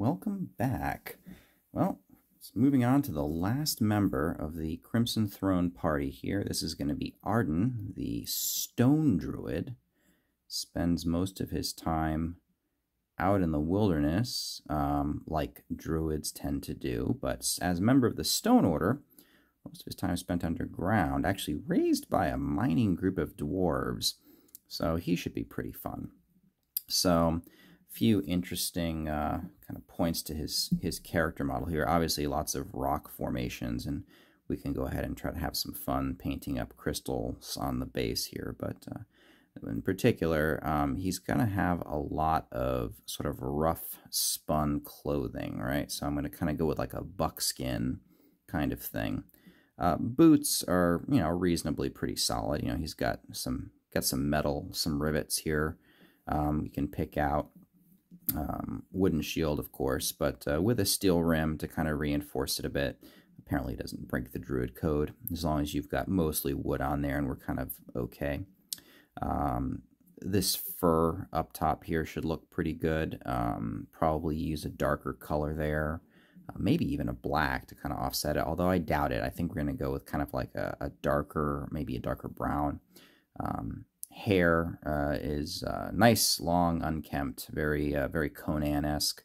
welcome back. Well, moving on to the last member of the Crimson Throne party here. This is going to be Arden, the Stone Druid. Spends most of his time out in the wilderness, like druids tend to do, but as a member of the Stone Order, most of his time spent underground, actually raised by a mining group of dwarves, so he should be pretty fun. So, a few interesting kind of points to his character model here. Obviously, lots of rock formations, and we can go ahead and try to have some fun painting up crystals on the base here, but in particular, he's going to have a lot of sort of rough spun clothing, right? So I'm going to kind of go with like a buckskin kind of thing. Boots are, reasonably pretty solid. He's got some metal, some rivets here. You can pick out wooden shield, of course, but with a steel rim to kind of reinforce it a bit. Apparently, it doesn't break the druid code as long as you've got mostly wood on there, and we're kind of okay. This fur up top here should look pretty good. Probably use a darker color there, maybe even a black to kind of offset it, although I doubt it. I think we're going to go with kind of like a darker, maybe a darker brown. Hair is nice, long, unkempt, very Conan-esque.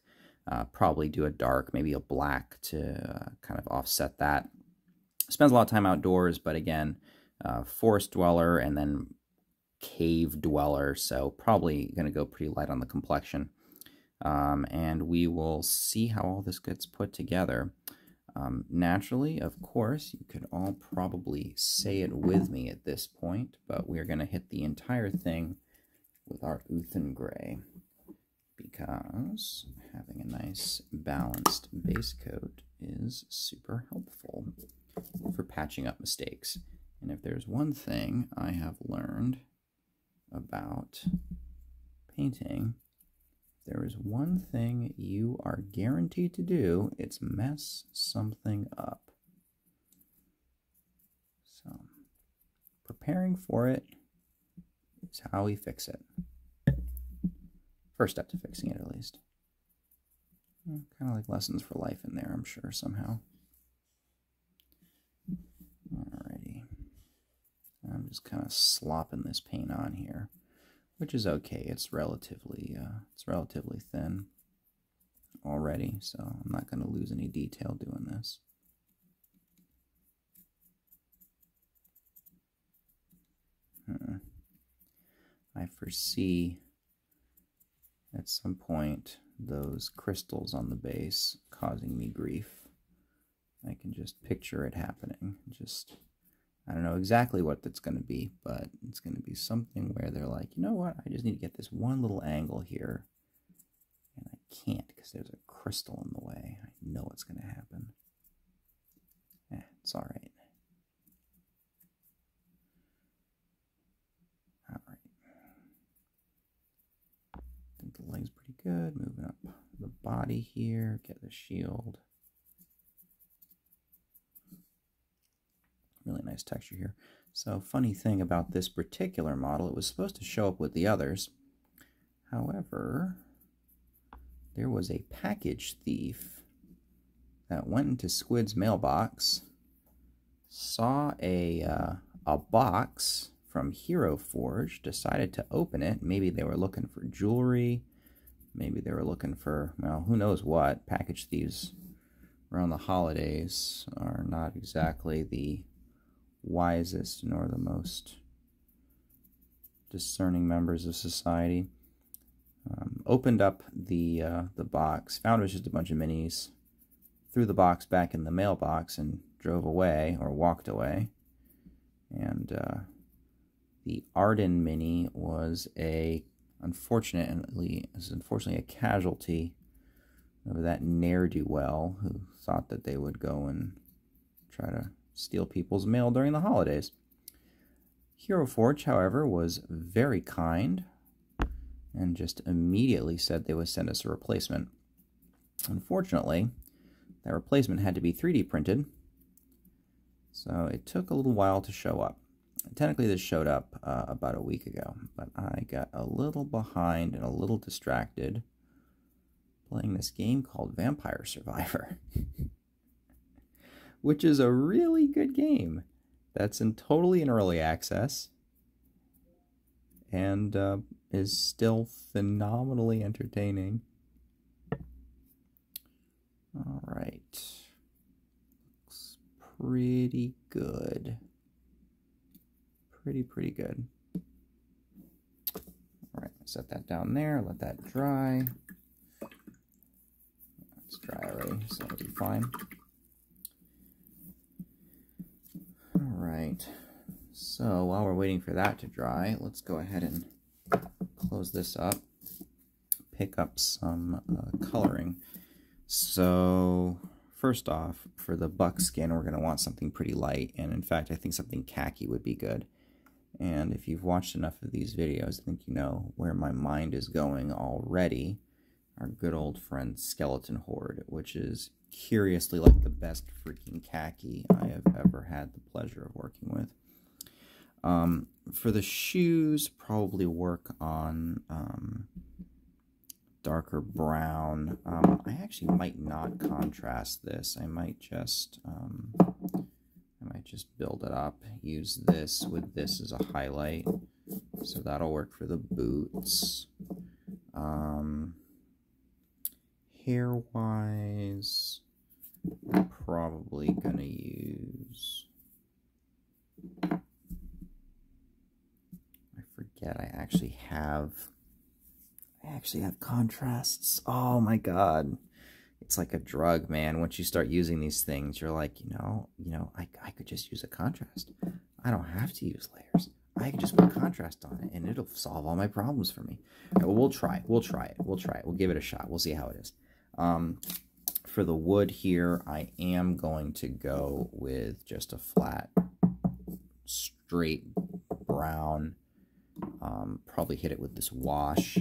Probably do a dark, maybe a black to kind of offset that. Spends a lot of time outdoors, but again, forest dweller and then cave dweller, so probably going to go pretty light on the complexion. And we will see how all this gets put together. Naturally, of course, you could all probably say it with me at this point, but we're going to hit the entire thing with our Uthen Gray, because having a nice balanced base coat is super helpful for patching up mistakes. And if there's one thing I have learned about painting, there is one thing you are guaranteed to do, it's mess something up. So, preparing for it is how we fix it. First step to fixing it, at least. Kind of like lessons for life in there, I'm sure, somehow. Alrighty. I'm just kind of slopping this paint on here, which is okay. It's relatively thin already, so I'm not going to lose any detail doing this. I foresee at some point those crystals on the base causing me grief. I can just picture it happening. I don't know exactly what that's going to be, but it's going to be something where they're like, you know what, I just need to get this one little angle here, and I can't because there's a crystal in the way. I know what's going to happen. It's all right. All right. I think the leg's pretty good. Moving up the body here, get the shield. Really nice texture here. So, funny thing about this particular model, it was supposed to show up with the others. However, there was a package thief that went into Squid's mailbox, saw a box from Hero Forge, decided to open it. Maybe they were looking for jewelry. Maybe they were looking for, well, who knows what. Package thieves around the holidays are not exactly the wisest nor the most discerning members of society. Opened up the box, found it was just a bunch of minis, threw the box back in the mailbox and drove away, or walked away. And the Arden mini was unfortunately a casualty of that ne'er-do-well who thought that they would go and try to steal people's mail during the holidays. Hero Forge, however, was very kind and just immediately said they would send us a replacement. Unfortunately, that replacement had to be 3D printed, so it took a little while to show up. Technically, this showed up about a week ago, but I got a little behind and a little distracted playing this game called Vampire Survivor, which is a really good game that's totally in early access and is still phenomenally entertaining. All right. Looks pretty good. Pretty good. All right, set that down there, let that dry. It's dry already, so it'll be fine. All right, so while we're waiting for that to dry, let's go ahead and close this up, pick up some coloring. So first off, for the buckskin, we're going to want something pretty light, and in fact, I think something khaki would be good. And if you've watched enough of these videos, I think you know where my mind is going already. Our good old friend Skeleton Horde, which is curiously like the best freaking khaki I have ever had the pleasure of working with. For the shoes, probably work on darker brown. I actually might not contrast this. I might just build it up, use this with this as a highlight, so that'll work for the boots. Hair wise, I'm probably gonna use, I forget, I actually have contrasts. Oh my god. It's like a drug, man. Once you start using these things, you're like, I could just use a contrast. I don't have to use layers. I can just put contrast on it, and it'll solve all my problems for me. Right, well, we'll try it. We'll give it a shot. We'll see how it is. For the wood here, I am going to go with just a flat, straight brown. Probably hit it with this wash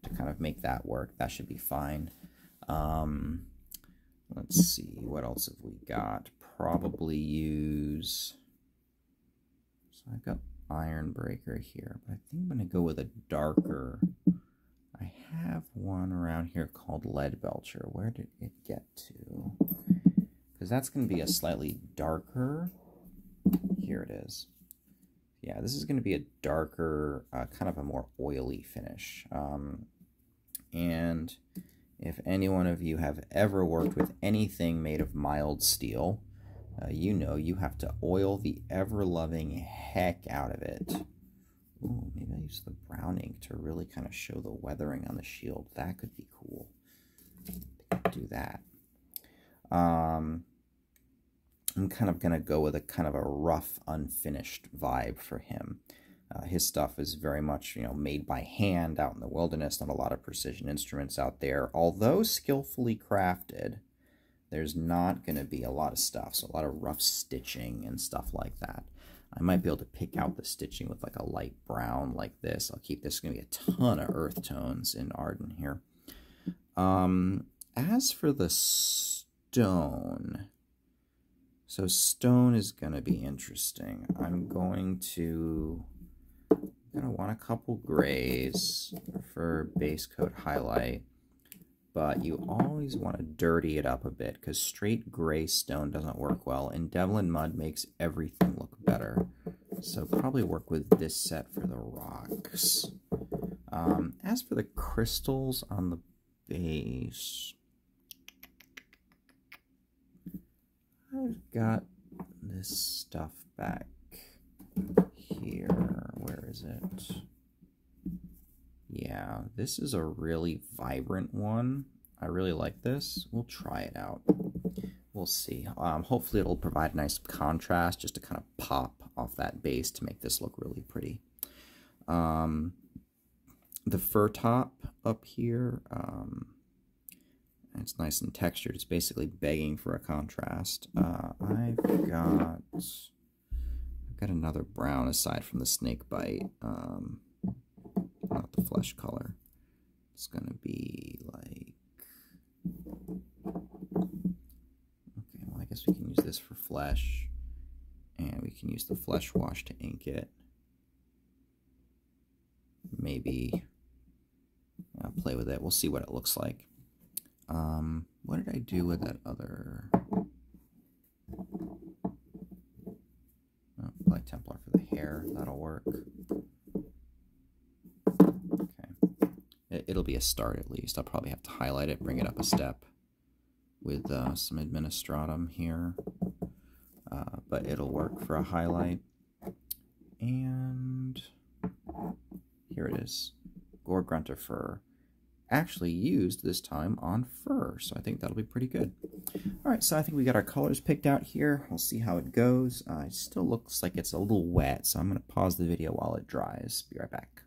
to kind of make that work. That should be fine. Let's see, what else have we got? Probably use, so I've got Iron Breaker here, but I think I'm going to go with a darker. I have one around here called Lead Belcher. Where did it get to? Because that's going to be a slightly darker. Here it is. Yeah, this is going to be a darker, kind of a more oily finish. And if any one of you have ever worked with anything made of mild steel, you know you have to oil the ever-loving heck out of it. Ooh, maybe I use the brown ink to really kind of show the weathering on the shield. That could be cool. Do that. I'm kind of going to go with a kind of a rough, unfinished vibe for him. His stuff is very much, made by hand out in the wilderness. Not a lot of precision instruments out there. Although skillfully crafted, there's not going to be a lot of stuff. So a lot of rough stitching and stuff like that. I might be able to pick out the stitching with like a light brown like this. I'll keep this. Going to be a ton of earth tones in Arden here. As for the stone, so stone is going to be interesting. I'm going to want a couple grays for base coat highlight, but you always want to dirty it up a bit because straight gray stone doesn't work well, and Devlin Mud makes everything look better. So probably work with this set for the rocks. As for the crystals on the base, I've got this stuff back here. Where is it? Yeah, this is a really vibrant one. I really like this. We'll try it out. We'll see. Hopefully it'll provide a nice contrast just to kind of pop off that base to make this look really pretty. The fur top up here, it's nice and textured. It's basically begging for a contrast. I've got another brown aside from the snake bite. Not the flesh color. It's gonna be like, okay, well I guess we can use this for flesh, and we can use the flesh wash to ink it. Maybe play with it. We'll see what it looks like. what did I do with that other... Oh, apply Templar for the hair. That'll work. Okay. It'll be a start at least. I'll probably have to highlight it, bring it up a step with some administratum here. But it'll work for a highlight. And here it is. Gore Grunter fur. Actually used this time on fur, so I think that'll be pretty good. Alright, so I think we got our colors picked out here. We'll see how it goes. It still looks like it's a little wet, so I'm going to pause the video while it dries. Be right back.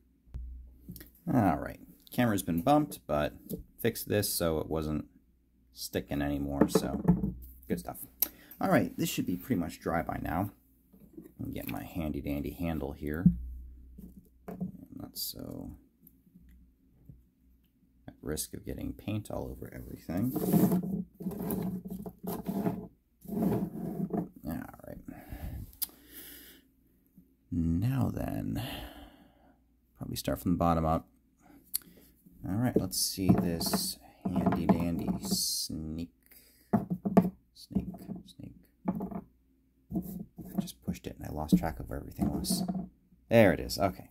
Alright, camera's been bumped, but fixed this so it wasn't sticking anymore, so good stuff. Alright, this should be pretty much dry by now. I'll get my handy dandy handle here. Not so at risk of getting paint all over everything. Alright. Now then, probably start from the bottom up. Alright, let's see this handy dandy snake. I just pushed it and I lost track of where everything was. There it is. Okay.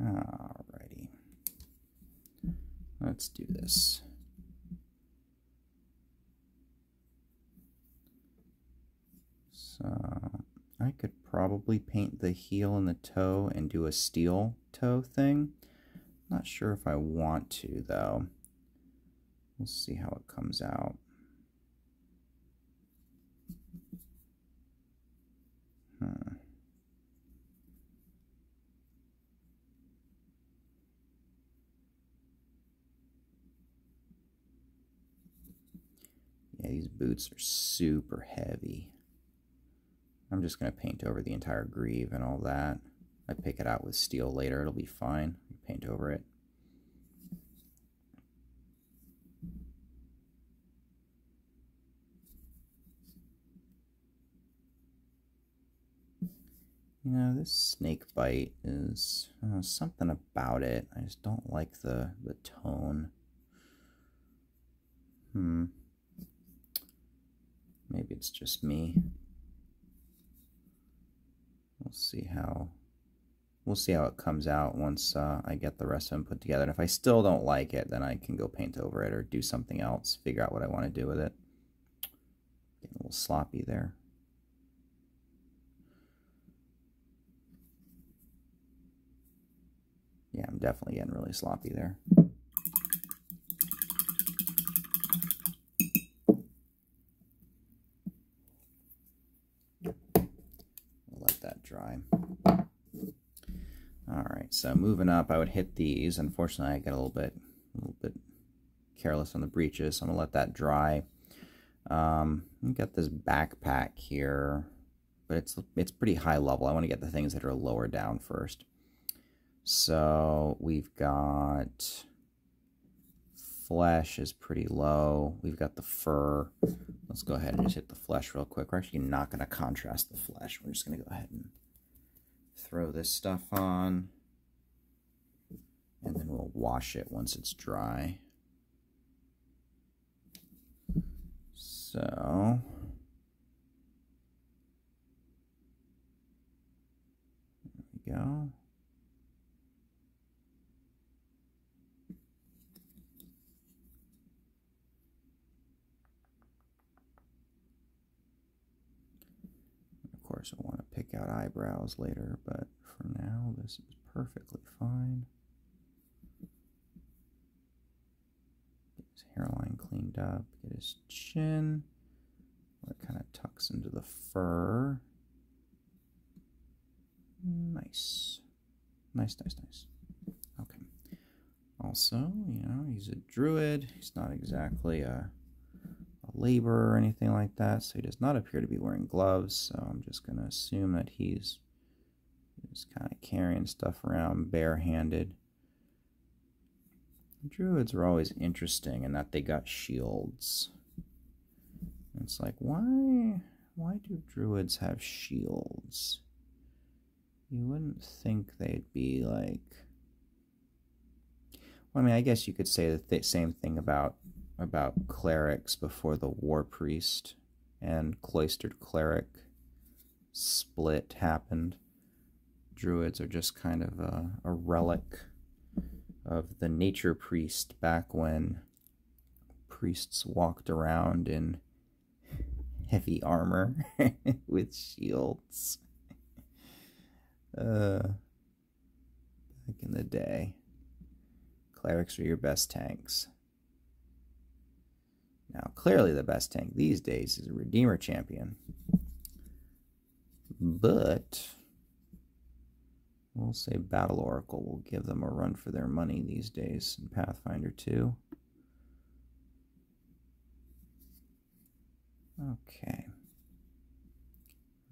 Alrighty. Let's do this. So I could probably paint the heel and the toe and do a steel toe thing. Not sure if I want to, though. We'll see how it comes out. Yeah, these boots are super heavy. I'm just going to paint over the entire greave and all that. I pick it out with steel later, it'll be fine. Paint over it. You know, this snake bite is something about it. I just don't like the tone. Maybe it's just me. We'll see how it comes out once I get the rest of them put together. And if I still don't like it, then I can go paint over it or do something else, figure out what I want to do with it. Getting a little sloppy there. Yeah, I'm definitely getting really sloppy there. We'll let that dry. Alright, so moving up, I would hit these. Unfortunately, I get a little bit careless on the breeches, so I'm going to let that dry. I've got this backpack here, but it's pretty high level. I want to get the things that are lower down first. So we've got flesh is pretty low. We've got the fur. Let's go ahead and just hit the flesh real quick. We're actually not going to contrast the flesh. We're just going to go ahead and throw this stuff on, and then we'll wash it once it's dry. So there we go. Of course, I want to pick out eyebrows later, but for now, this is perfectly fine. Get his hairline cleaned up, get his chin, where it kind of tucks into the fur. Nice. Nice, nice, nice. Okay. Also, you know, he's a druid. He's not exactly a laborer or anything like that, so he does not appear to be wearing gloves, so I'm just going to assume that he's just kind of carrying stuff around barehanded. Druids are always interesting in that they got shields. It's like, why do druids have shields? You wouldn't think they'd be like... Well, I mean, I guess you could say the same thing about clerics before the war priest and cloistered cleric split happened. Druids are just kind of a relic of the nature priest back when priests walked around in heavy armor with shields. Back in the day, clerics are your best tanks. Now, clearly the best tank these days is a Redeemer champion. But we'll say Battle Oracle will give them a run for their money these days in Pathfinder 2. Okay.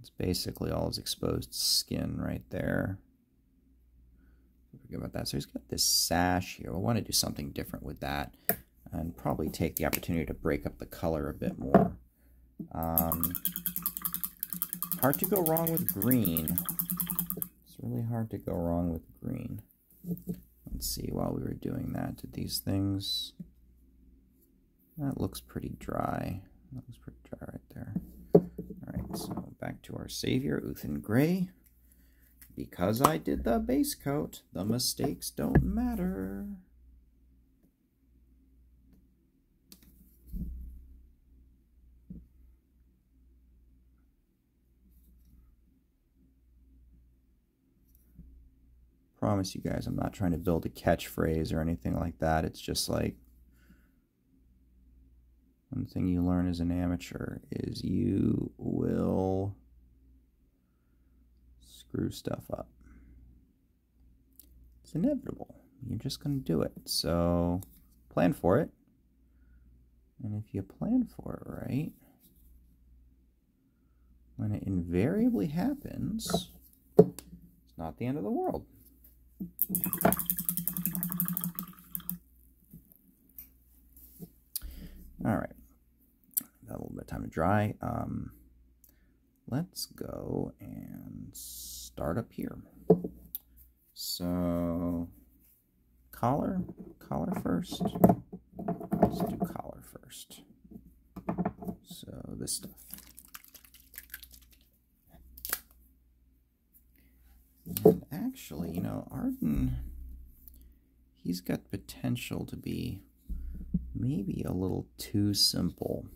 It's basically all his exposed skin right there. Forget about that. So he's got this sash here. We'll want to do something different with that and probably take the opportunity to break up the color a bit more. Hard to go wrong with green. It's really hard to go wrong with green. Let's see, while we were doing that, did these things... That looks pretty dry. That looks pretty dry right there. Alright, so back to our savior, Uthin Grey. Because I did the base coat, the mistakes don't matter. Promise you guys, I'm not trying to build a catchphrase or anything like that. It's just like, one thing you learn as an amateur is you will screw stuff up. It's inevitable. You're just going to do it. So plan for it. And if you plan for it right, when it invariably happens, it's not the end of the world. All right. Got a little bit of time to dry. Let's go and start up here. So, collar first. Let's do collar first. So, this stuff. And actually, you know, Arden, he's got potential to be maybe a little too simple.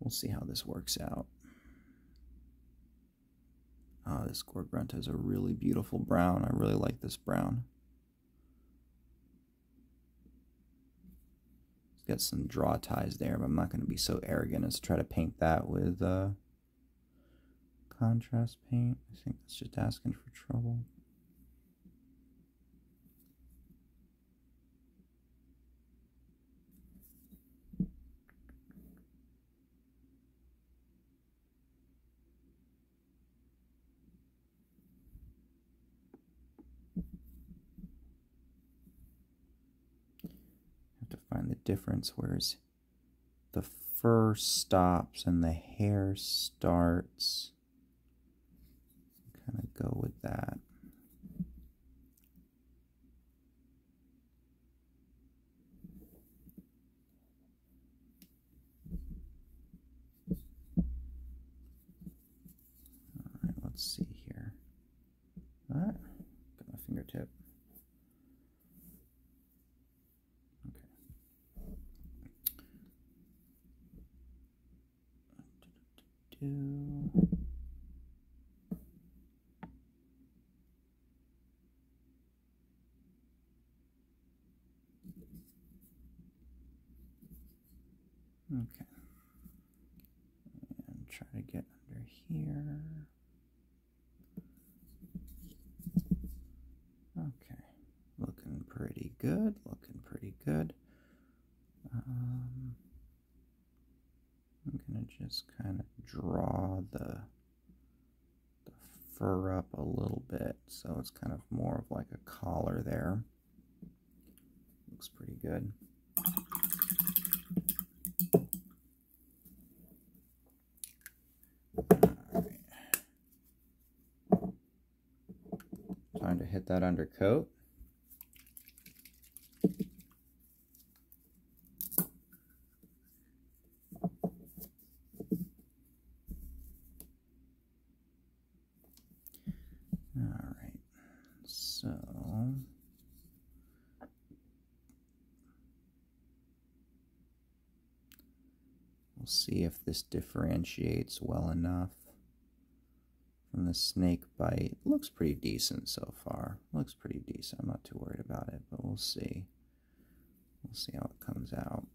We'll see how this works out. Oh, this Gorgrunt has a really beautiful brown. I really like this brown. It's got some draw ties there, but I'm not going to be so arrogant as to try to paint that with contrast paint. I think that's just asking for trouble. Find the difference, whereas the fur stops and the hair starts. Kind of go with that. All right, let's see here. All right, got my fingertip. Okay, and try to get under here. Okay, looking pretty good, looking pretty good. I'm gonna just kind of draw the fur up a little bit, so it's kind of more of like a collar there. Looks pretty good. Time to hit that undercoat. All right, so we'll see if this differentiates well enough from the snake bite. Looks pretty decent so far. Looks pretty decent. I'm not too worried about it, but we'll see. We'll see how it comes out.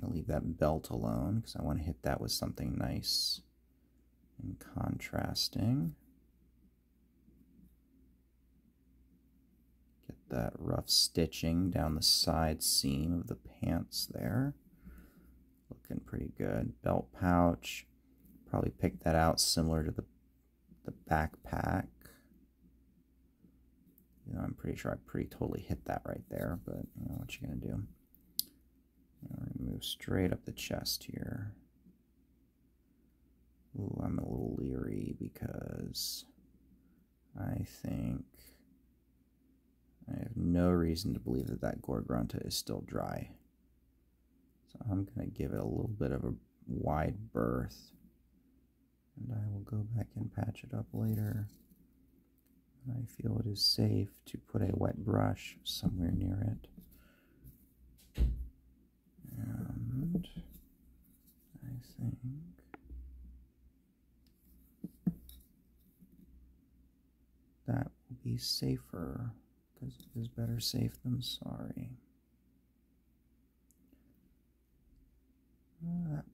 Gonna leave that belt alone because I want to hit that with something nice and contrasting. Get that rough stitching down the side seam of the pants there. Looking pretty good. Belt pouch. Probably pick that out similar to the backpack. You know, I'm pretty sure I totally hit that right there, but you know what you gonna do. We're going to move straight up the chest here. Ooh, I'm a little leery because I think I have no reason to believe that that Gorgrunta is still dry. So I'm going to give it a little bit of a wide berth. And I will go back and patch it up later. I feel it is safe to put a wet brush somewhere near it. And I think that will be safer, because it is better safe than sorry. That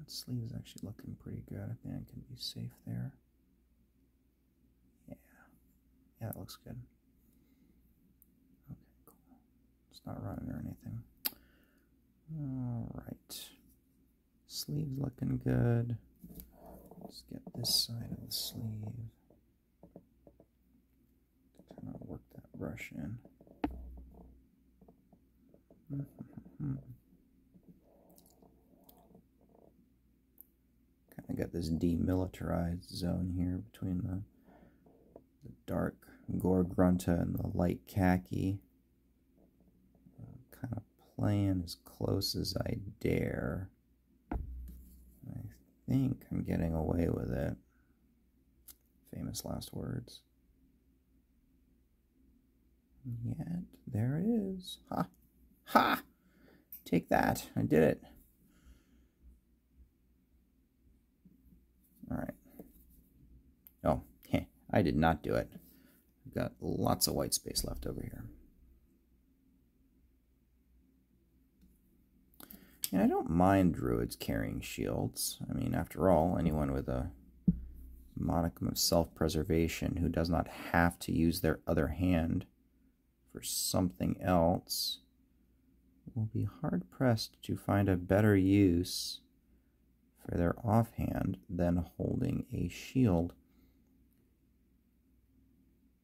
sleeve is actually looking pretty good. I think I can be safe there. Yeah, that looks good. Okay, cool. It's not running or anything. Alright, sleeve's looking good. Let's get this side of the sleeve. Kind of work that brush in. Kind of got this demilitarized zone here between the dark Gorgrunta and the light khaki. Kind of playing as close as I dare. I think I'm getting away with it. Famous last words. Yet, there it is. Ha! Ha! Take that. I did it. Alright. Oh, I did not do it. I've got lots of white space left over here. And I don't mind druids carrying shields. I mean, after all, anyone with a modicum of self-preservation who does not have to use their other hand for something else will be hard-pressed to find a better use for their offhand than holding a shield.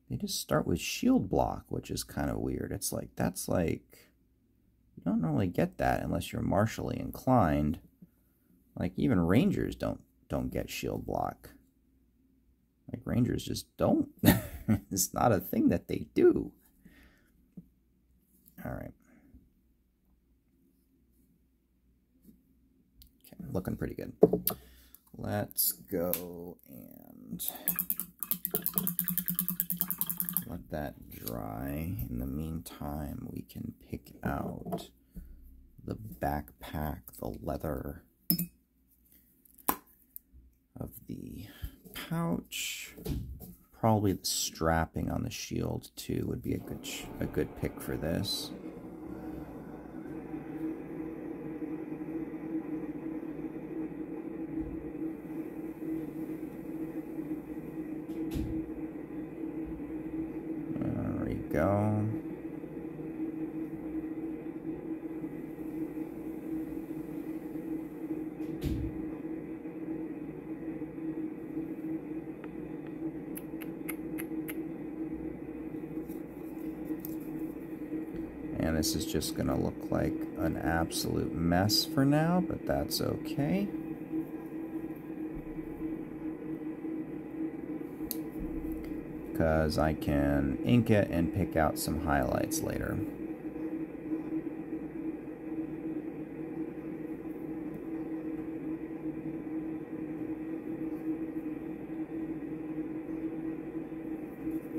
They just start with shield block, which is kind of weird. It's like, that's like... You don't normally get that unless you're martially inclined. Like, even rangers don't get shield block. Like, rangers just don't. It's not a thing that they do. Alright. Okay, looking pretty good. Let's go and let that dry. In the meantime, we can pick out the backpack, the leather of the pouch. Probably the strapping on the shield too would be a good pick for this. There we go. And this is just going to look like an absolute mess for now, but that's okay. because I can ink it and pick out some highlights later.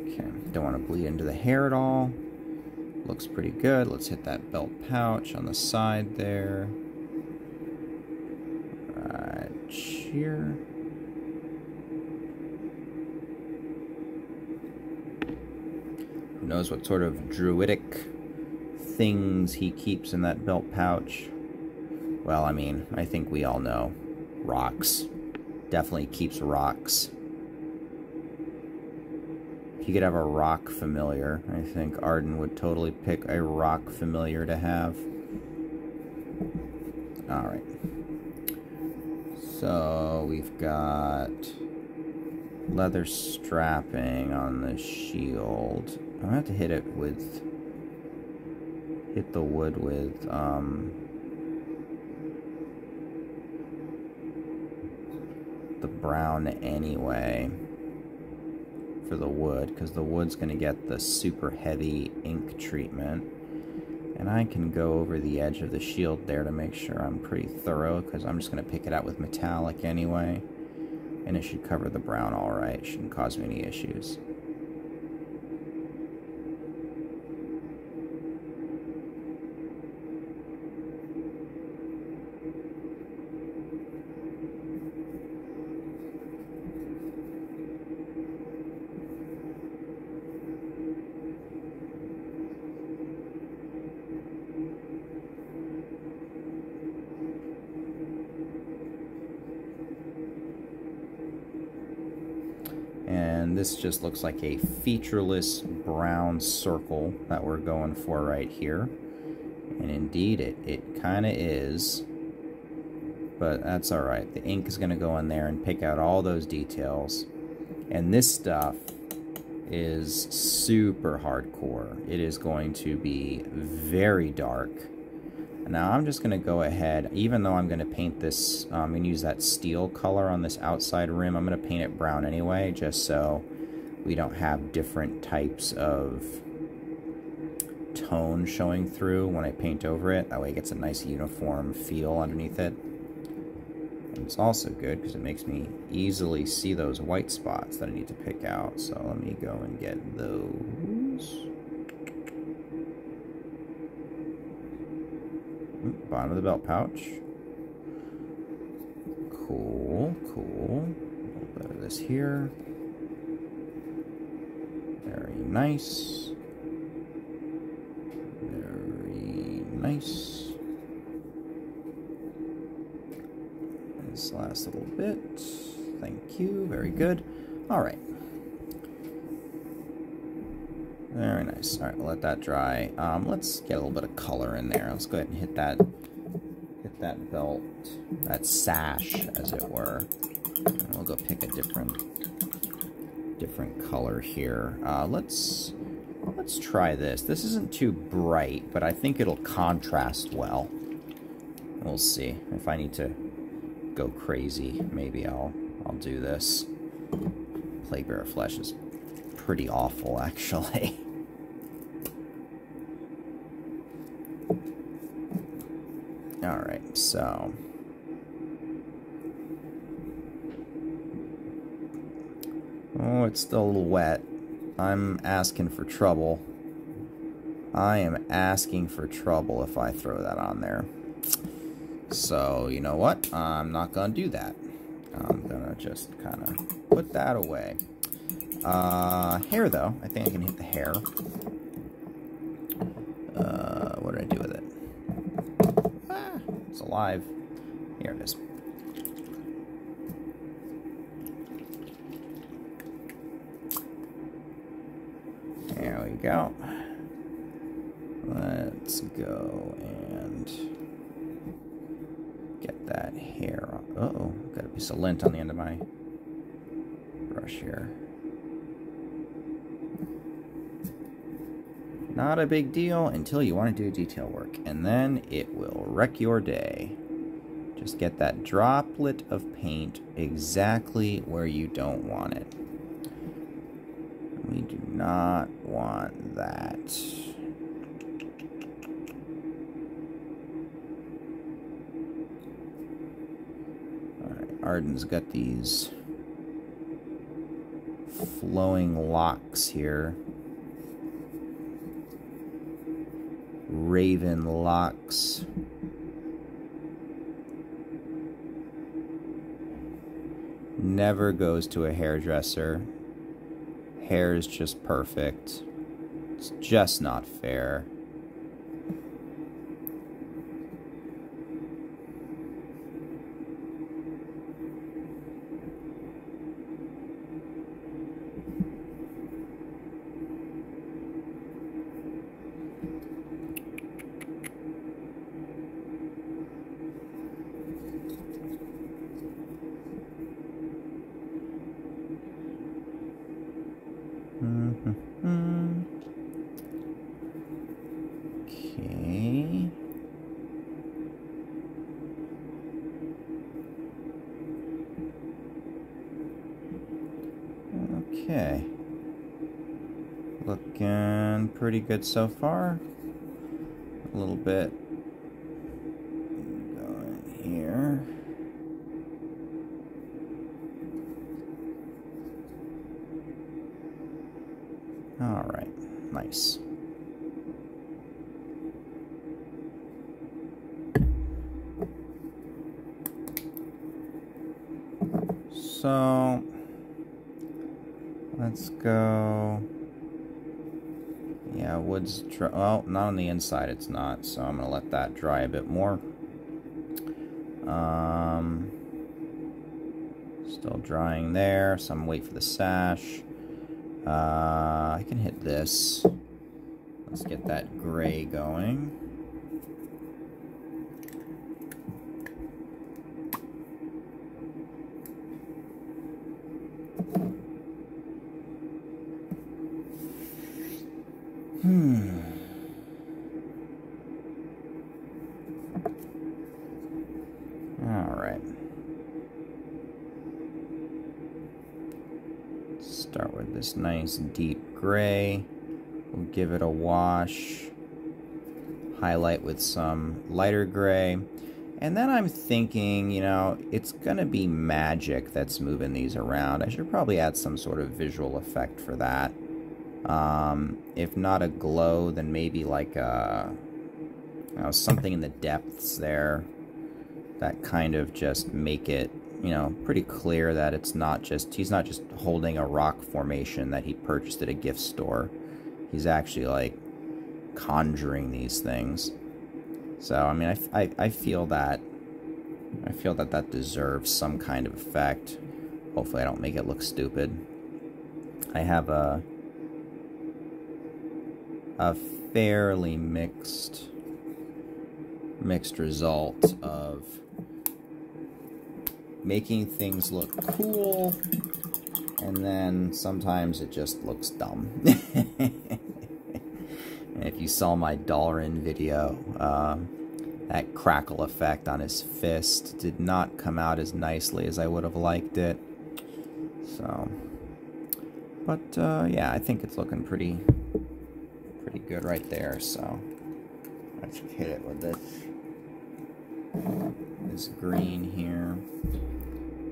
Okay, don't want to bleed into the hair at all. Looks pretty good. Let's hit that belt pouch on the side there. Right here. Who knows what sort of druidic things he keeps in that belt pouch? Well, I mean, I think we all know. Rocks. Definitely keeps rocks. If you could have a rock familiar, I think Arden would totally pick a rock familiar to have. Alright. So, we've got leather strapping on the shield. I'm gonna have to hit it with... hit the wood with, the brown anyway. For the wood, because the wood's going to get the super heavy ink treatment. And I can go over the edge of the shield there to make sure I'm pretty thorough, because I'm just going to pick it out with metallic anyway. And it should cover the brown alright. Shouldn't cause me any issues. And this just looks like a featureless brown circle that we're going for right here. And indeed, it kind of is. But that's alright. The ink is going to go in there and pick out all those details. And this stuff is super hardcore. It is going to be very dark. Now I'm just going to go ahead, even though I'm going to paint this, I'm going to use that steel color on this outside rim. I'm going to paint it brown anyway, just so we don't have different types of tone showing through when I paint over it. That way it gets a nice uniform feel underneath it. And it's also good because it makes me easily see those white spots that I need to pick out. So let me go and get those. Bottom of the belt pouch. Cool, cool. A little bit of this here. Very nice. Very nice. This last little bit. Thank you. Very good. All right. Very nice. All right, we'll let that dry. Let's get a little bit of color in there. Let's go ahead and hit that belt, that sash, as it were. And we'll go pick a different color here. Let's try this. This isn't too bright, but I think it'll contrast well. We'll see. If I need to go crazy, maybe I'll do this. Plague Bearer Flesh is pretty awful, actually. Alright, so... oh, it's still a little wet. I'm asking for trouble. I am asking for trouble if I throw that on there. So, you know what? I'm not gonna do that. I'm gonna just kind of put that away. Hair, though. I think I can hit the hair. What did I do with it? Ah, it's alive. Here it is. There we go. Let's go and get that hair off. Uh-oh, got a piece of lint on the end of my brush here. Not a big deal until you want to do detail work, and then it will wreck your day. Just get that droplet of paint exactly where you don't want it. We We do not want that. Alright, Arden's got these flowing locks here. Raven locks. Never goes to a hairdresser. Hair is just perfect. It's just not fair. Okay. Okay. Looking pretty good so far. A little bit going here. All right, nice. So let's go. Yeah, wood's dry. Well, not on the inside, it's not. So I'm gonna let that dry a bit more. Still drying there. So I'm gonna wait for the sash. I can hit this. Let's get that gray going. All right. Start with this nice deep gray. We'll give it a wash. Highlight with some lighter gray. And then I'm thinking, you know, it's gonna be magic that's moving these around. I should probably add some sort of visual effect for that. If not a glow, then maybe like a, you know, something in the depths there that kind of just make it, you know, pretty clear that it's not just, he's not just holding a rock formation that he purchased at a gift store. He's actually like conjuring these things. So I mean, I feel that that deserves some kind of effect. Hopefully I don't make it look stupid. I have a fairly mixed result of making things look cool, and then sometimes it just looks dumb. And if you saw my Dalrin video, that crackle effect on his fist did not come out as nicely as I would have liked it. So, but yeah, I think it's looking pretty good right there. So let's hit it with this green here.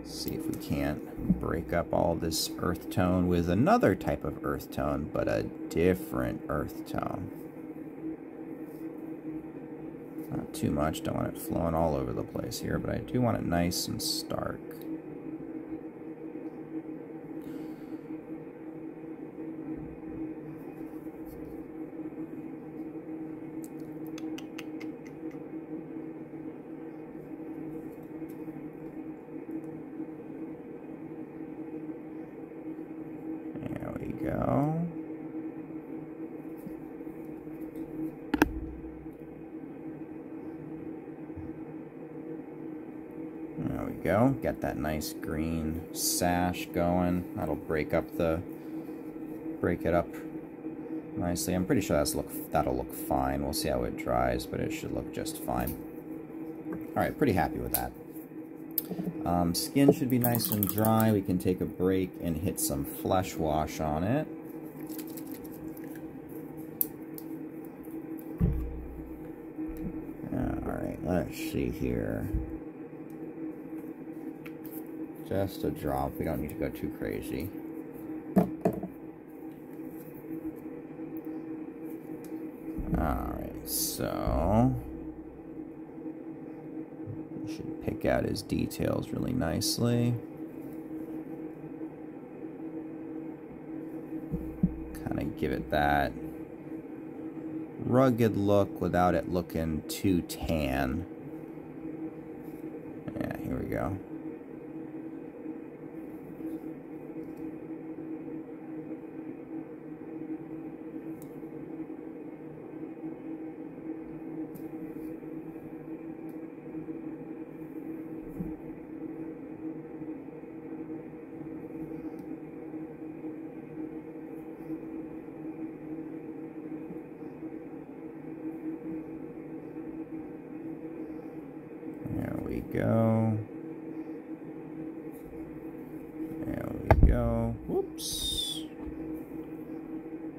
See if we can't break up all this earth tone with another type of earth tone, but a different earth tone. Not too much, don't want it flowing all over the place here, but I do want it nice and stark. Go. There we go. Get that nice green sash going. That'll break it up nicely. I'm pretty sure that'll look fine. We'll see how it dries, but it should look just fine. All right, pretty happy with that. Skin should be nice and dry. We can take a break and hit some flesh wash on it. Let's see here. Just a drop. We don't need to go too crazy. Alright, so we should pick out his details really nicely. Kind of give it that rugged look without it looking too tan. Yeah, here we go. Go. There we go. Whoops.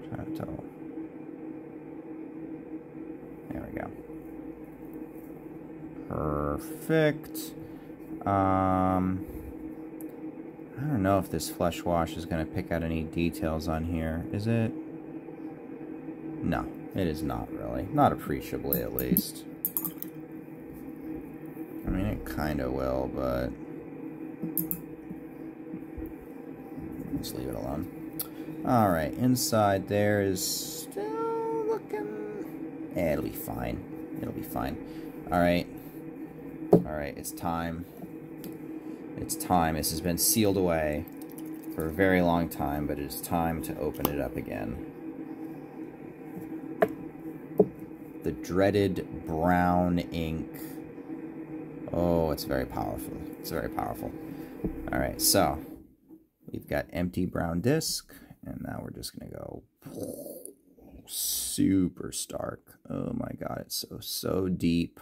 Trying to tell. There we go. Perfect. I don't know if this flesh wash is going to pick out any details on here. Is it? No, it is not really. Not appreciably, at least. I mean, it kind of will, but just leave it alone. Alright, inside there is still looking... it'll be fine. It'll be fine. Alright. Alright, it's time. It's time. This has been sealed away for a very long time, but it is time to open it up again. The dreaded brown ink. Oh, it's very powerful. It's very powerful. All right, so we've got empty brown disc, and now we're just going to go super stark. Oh my God, it's so deep.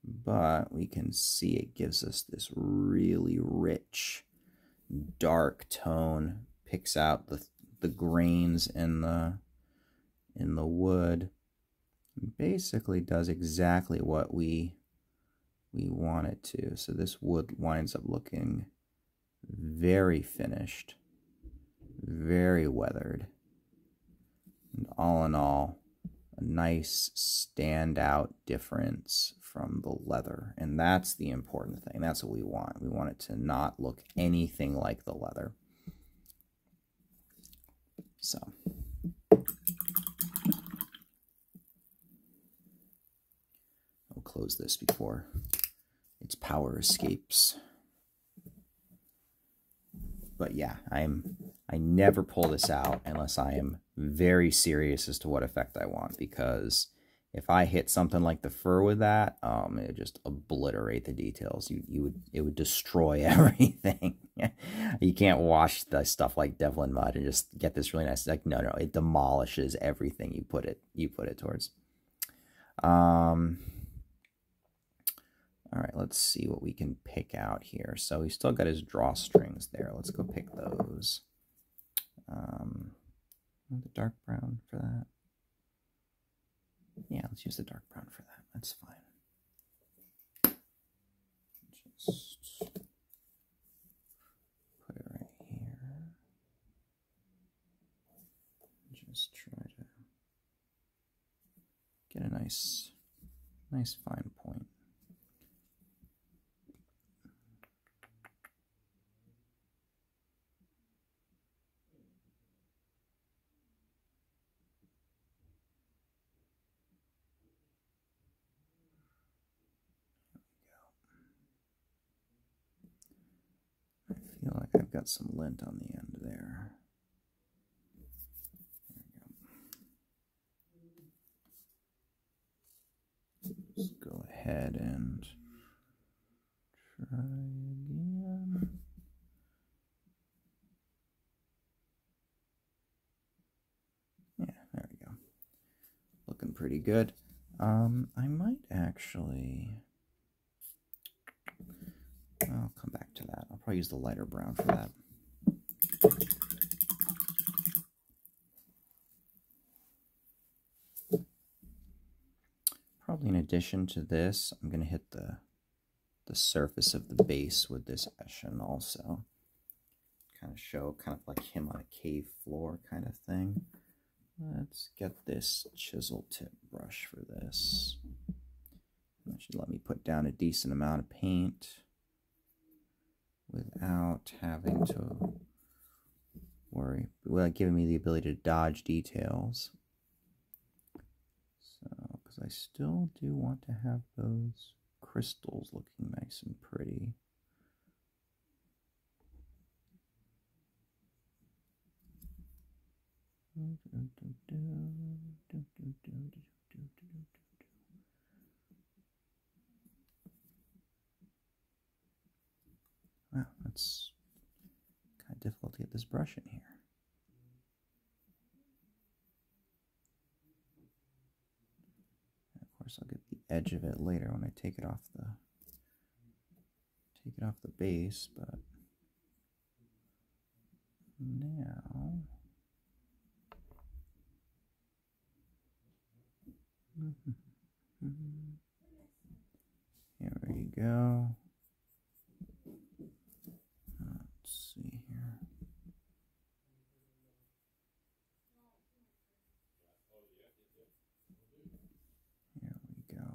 But we can see it gives us this really rich, dark tone. Picks out the grains in the wood. Basically does exactly what we want it to. So this wood winds up looking very finished, very weathered, and all in all, a nice standout difference from the leather. And that's the important thing. That's what we want. We want it to not look anything like the leather. So close this before its power escapes. But yeah, I never pull this out unless I am very serious as to what effect I want, because if I hit something like the fur with that, it would just obliterate the details. It would destroy everything. You can't wash the stuff like Devlin mud and just get this really nice. Like no, it demolishes everything you put it towards. All right, let's see what we can pick out here. So he's still got his drawstrings there. Let's go pick those. The dark brown for that. Yeah, let's use the dark brown for that. That's fine. Just put it right here. Just try to get a nice fine point. I feel like I've got some lint on the end there. There we go. Just go ahead and try again. Yeah, there we go. Looking pretty good. I might actually... I'll come back to that. I'll probably use the lighter brown for that. probably in addition to this, I'm going to hit the surface of the base with this Eshin also. Kind of show kind of like him on a cave floor kind of thing. Let's get this chisel tip brush for this. That should let me put down a decent amount of paint without having to worry, without giving me the ability to dodge details. So, because I still do want to have those crystals looking nice and pretty. Wow, that's kind of difficult to get this brush in here. And of course, I'll get the edge of it later when I take it off the base, but now here we go. Let's see here. Here we go.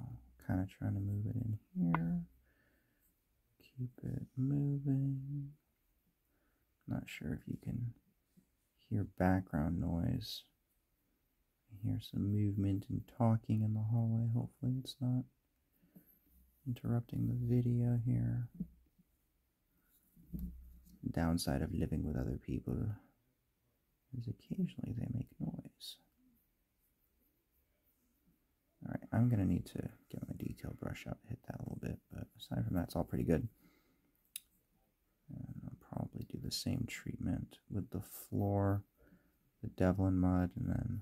Kind of trying to move it in here. Keep it moving. Not sure if you can hear background noise. I hear some movement and talking in the hallway. Hopefully it's not interrupting the video here. The downside of living with other people is occasionally they make noise. Alright, I'm going to need to get my detail brush out, hit that a little bit, but aside from that, it's all pretty good. And I'll probably do the same treatment with the floor, the Devlin mud, and then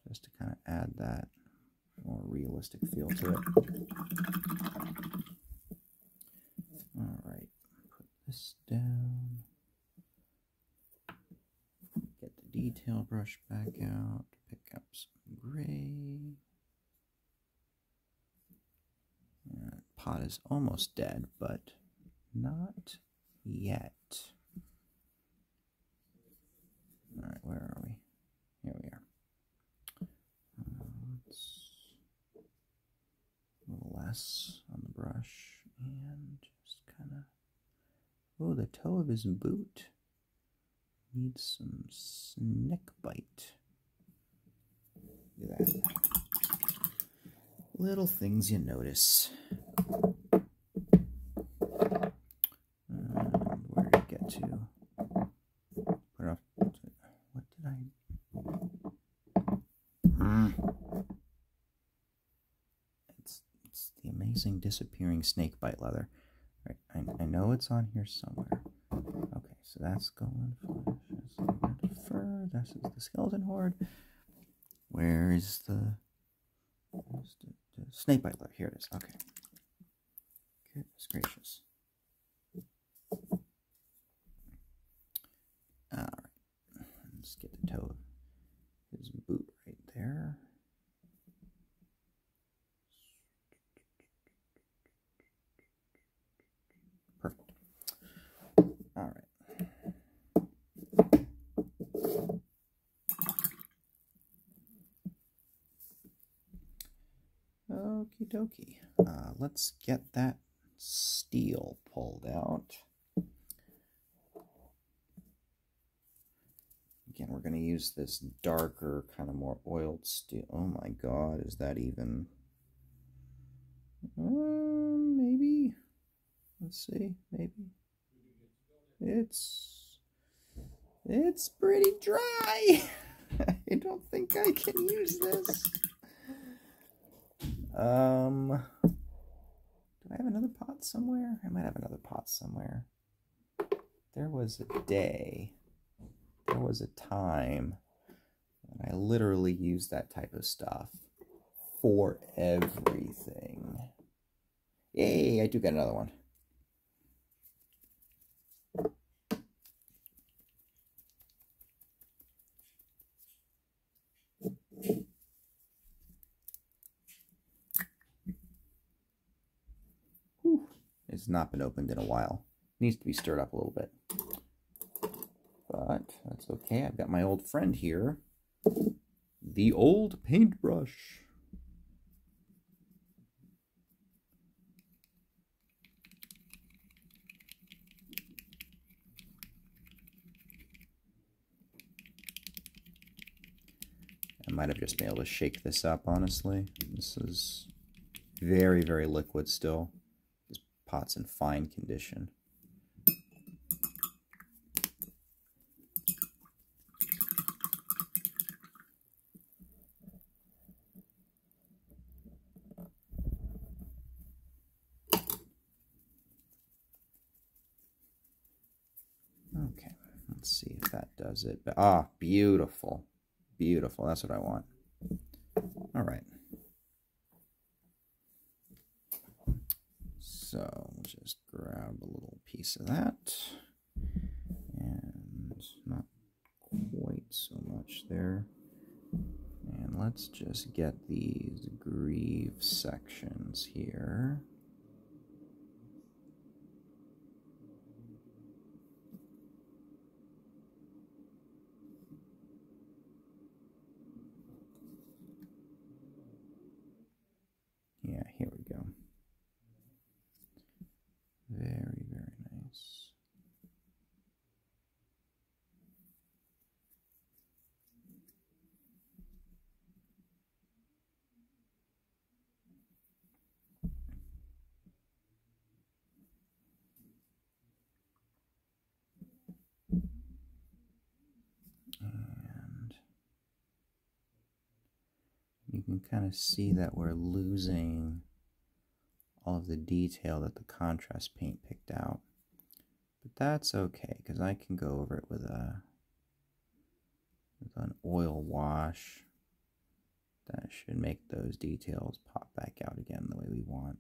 just to kind of add that more realistic feel to it. Alright, put this down. Get the detail brush back out, pick up some gray. That pot is almost dead, but not yet. Alright, where are we? Here we are. Let's a little less on the brush and just kind of. Oh, the toe of his boot needs some snake bite. Look at that. Little things you notice. Where did it get to? Put it off. What did I? It's the amazing disappearing snake bite leather. Right, I know it's on here somewhere. Okay, so that's golden fur. This is the skeleton horde. Where is the snake bite leather? Here it is. Okay. Goodness gracious. All right. Let's get the toe of his boot right there. Perfect. All right. Okie dokie. Let's get that steel pulled out. Again, we're going to use this darker, kind of more oiled steel. Oh my god, is that even? Maybe. Let's see, maybe. It's pretty dry. I don't think I can use this. Do I have another pot somewhere? I might have another pot somewhere. There was a day, there was a time when I literally used that type of stuff for everything. Yay, I do get another one. It's not been opened in a while. Needs to be stirred up a little bit. But that's okay. I've got my old friend here. The old paintbrush. I might have just been able to shake this up, honestly. This is very, very liquid still. This pot's in fine condition. Okay, let's see if that does it. Ah, beautiful. Beautiful, that's what I want. All right. So we'll just grab a little piece of that. And not quite so much there. And let's just get these greave sections here. Yeah, here we go. Very, very nice. And you can kind of see that we're losing all of the detail that the contrast paint picked out. But that's okay, because I can go over it with an oil wash. That should make those details pop back out again the way we want.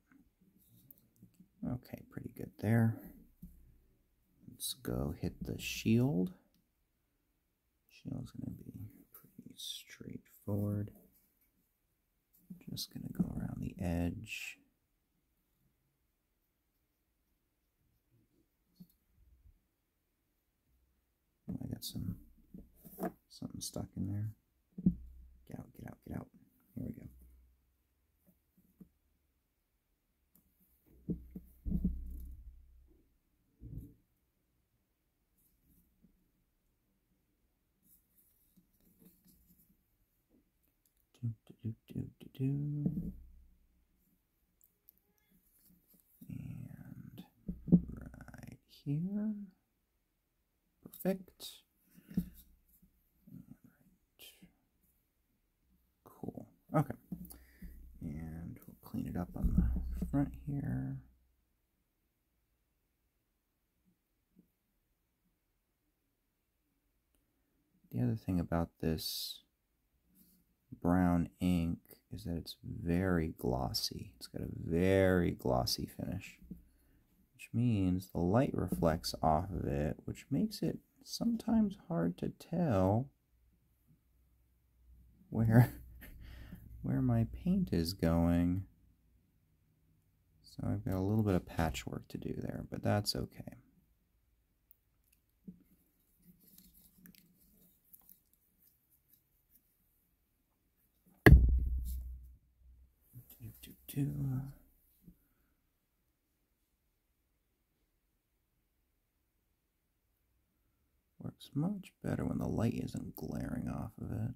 Okay, pretty good there. Let's go hit the shield. Shield's going to be pretty straightforward. Just going to go around the edge. Oh, I got something stuck in there. Get out, get out, get out. Here we go. And right here. Perfect. Cool. Okay. And we'll clean it up on the front here. The other thing about this brown ink is that it's very glossy. It's got a very glossy finish, which means the light reflects off of it, which makes it sometimes hard to tell where my paint is going. So I've got a little bit of patchwork to do there, but that's okay. Works much better when the light isn't glaring off of it.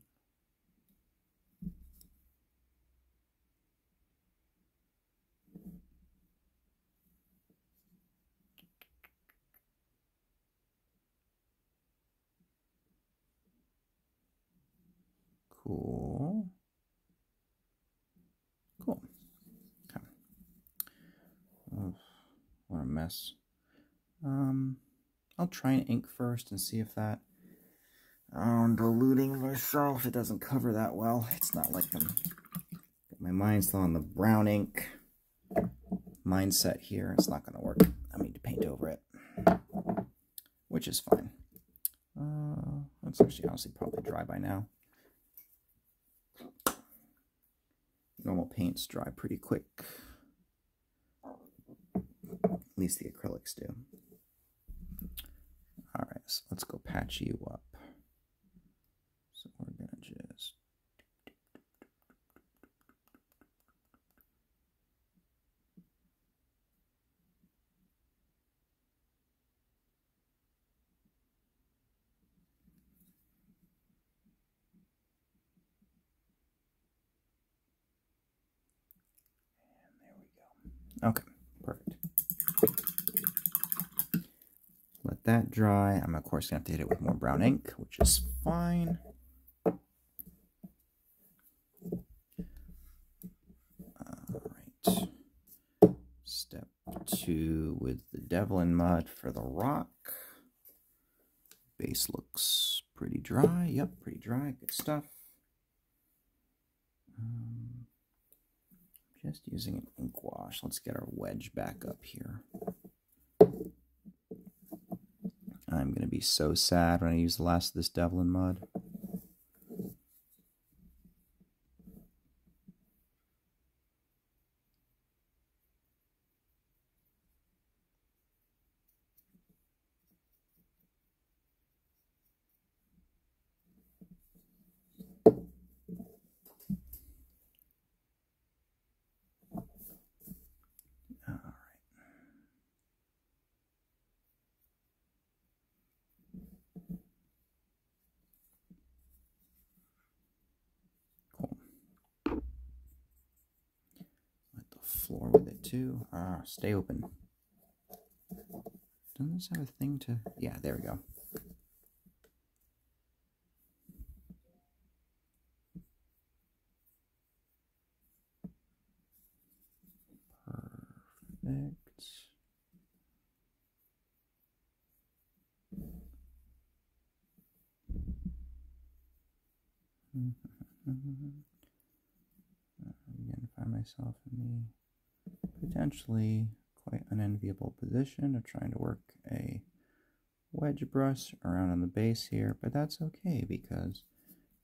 Cool. Cool. Okay. Oh, what a mess. I'll try and ink first and see if that... I'm diluting myself. It doesn't cover that well. It's not like my mind's still on the brown ink mindset here. It's not going to work. I need to paint over it, which is fine. That's actually honestly probably dry by now. Normal paints dry pretty quick. At least the acrylics do. All right, so let's go patch you up. So we're going to just... Okay, perfect. Let that dry. I'm, of course, going to have to hit it with more brown ink, which is fine. All right. Step 2 with the Devlin mud for the rock. Base looks pretty dry. Yep, pretty dry. Good stuff. Just using an ink wash. Let's get our wedge back up here. I'm going to be so sad when I use the last of this Devlin mud. Floor with it too. Stay open. Doesn't this have a thing to... Yeah, there we go. Perfect. Again, find myself in the potentially quite unenviable position of trying to work a wedge brush around on the base here, but that's okay because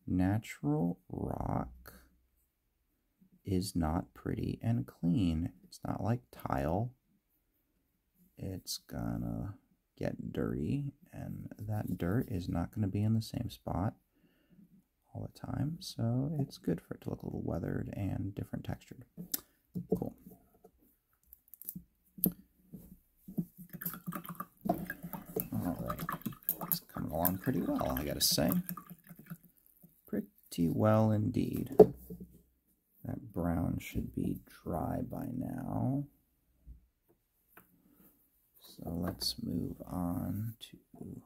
natural rock is not pretty and clean. It's not like tile. It's gonna get dirty, and that dirt is not going to be in the same spot all the time, so it's good for it to look a little weathered and different textured. Cool. Alright, it's coming along pretty well, I gotta say. Pretty well indeed. That brown should be dry by now. So let's move on to the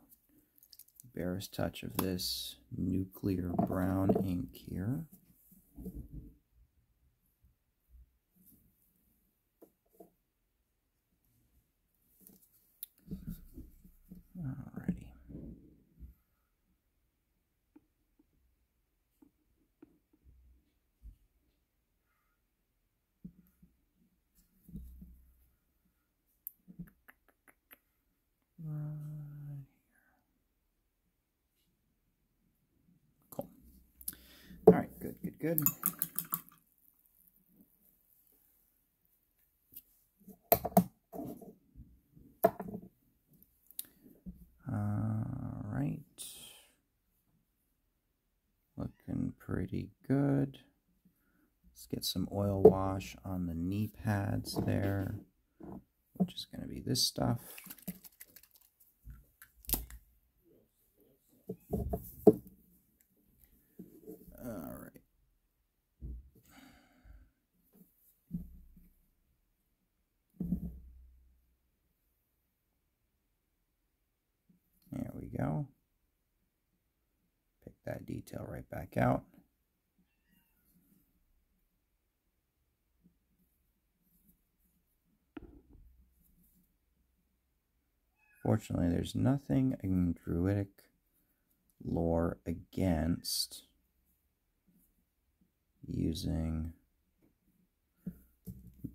barest touch of this nuclear brown ink here. Alrighty. Right here. Cool. All right, good, good, good. All right. Looking pretty good. Let's get some oil wash on the knee pads there, which is going to be this stuff. All right. There we go. Pick that detail right back out. Fortunately, there's nothing in Druidic lore against using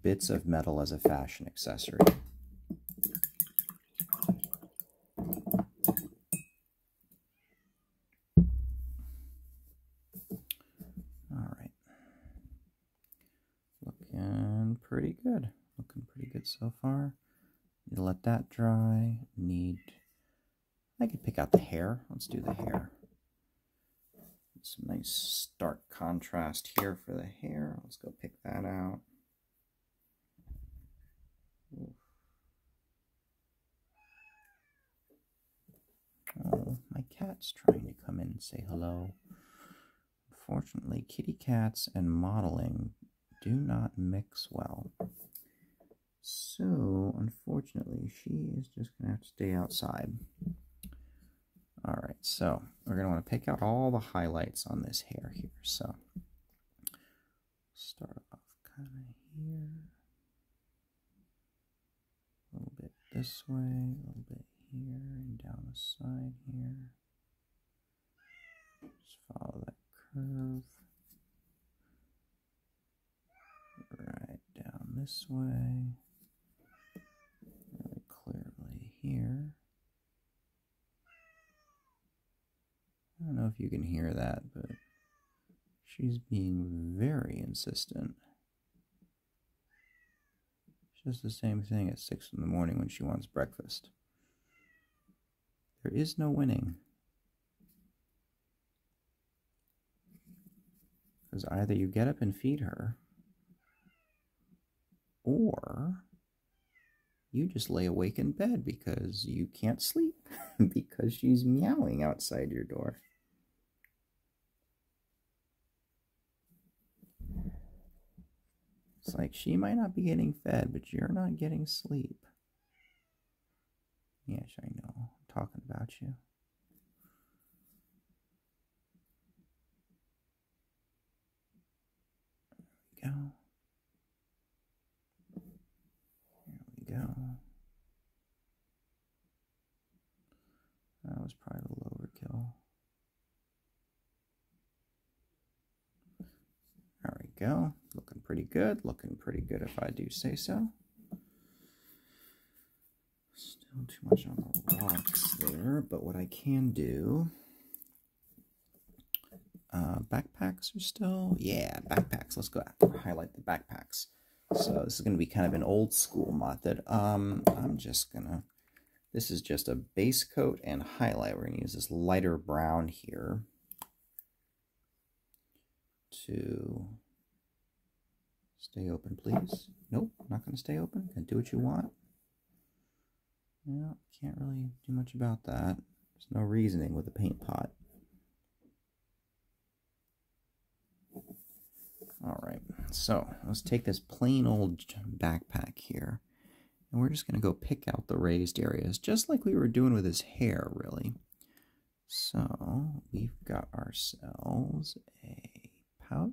bits of metal as a fashion accessory. All right. Looking pretty good. Looking pretty good so far. Need to let that dry. I could pick out the hair. Let's do the hair. Some nice stark contrast here for the hair. Let's go pick that out. Oh, my cat's trying to come in and say hello. Unfortunately, kitty cats and modeling do not mix well. So, unfortunately, she is just going to have to stay outside. Alright, so we're going to want to pick out all the highlights on this hair here. So, start off kind of here. A little bit this way, a little bit here, and down the side here. Just follow that curve. Right down this way. Really clearly here. I don't know if you can hear that, but she's being very insistent. She does the same thing at 6 in the morning when she wants breakfast. There is no winning. Because either you get up and feed her, or you just lay awake in bed because you can't sleep because she's meowing outside your door. It's like she might not be getting fed, but you're not getting sleep. Yes, I know. I'm talking about you. There we go. There we go. That was probably a little overkill. There we go. Looking pretty good. Looking pretty good if I do say so. Still too much on the rocks there, but what I can do... backpacks are still... Yeah, backpacks. Let's go highlight the backpacks. So this is going to be kind of an old school method. I'm just going to... This is just a base coat and highlight. We're going to use this lighter brown here to... Stay open, please. Nope, not going to stay open. Can do what you want. Yeah, can't really do much about that. There's no reasoning with a paint pot. Alright, so let's take this plain old backpack here, and we're just going to go pick out the raised areas, just like we were doing with his hair, really. So, we've got ourselves a pouch.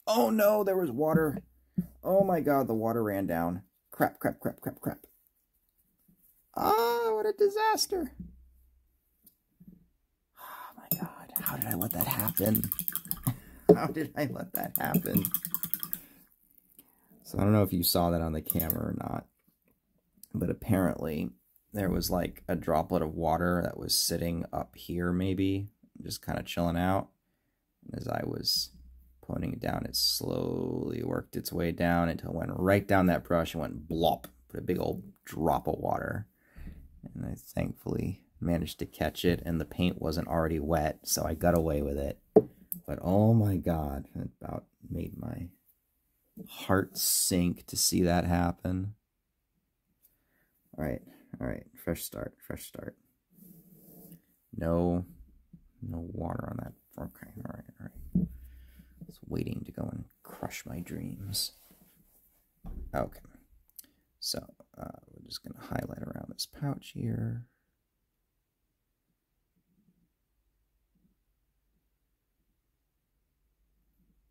Oh no, there was water. Oh my god, the water ran down. Crap, crap, crap, crap, crap. Ah, what a disaster. Oh my god, how did I let that happen? How did I let that happen? So I don't know if you saw that on the camera or not, but apparently there was like a droplet of water that was sitting up here maybe, just kind of chilling out. And as I was pointing it down, it slowly worked its way down until it went right down that brush and went blop, put a big old drop of water. And I thankfully managed to catch it, and the paint wasn't already wet, so I got away with it. But oh my god, it about made my heart sink to see that happen. Alright, fresh start. No water on that. Okay, alright. It's waiting to go and crush my dreams. Okay, so we're just going to highlight around this pouch here.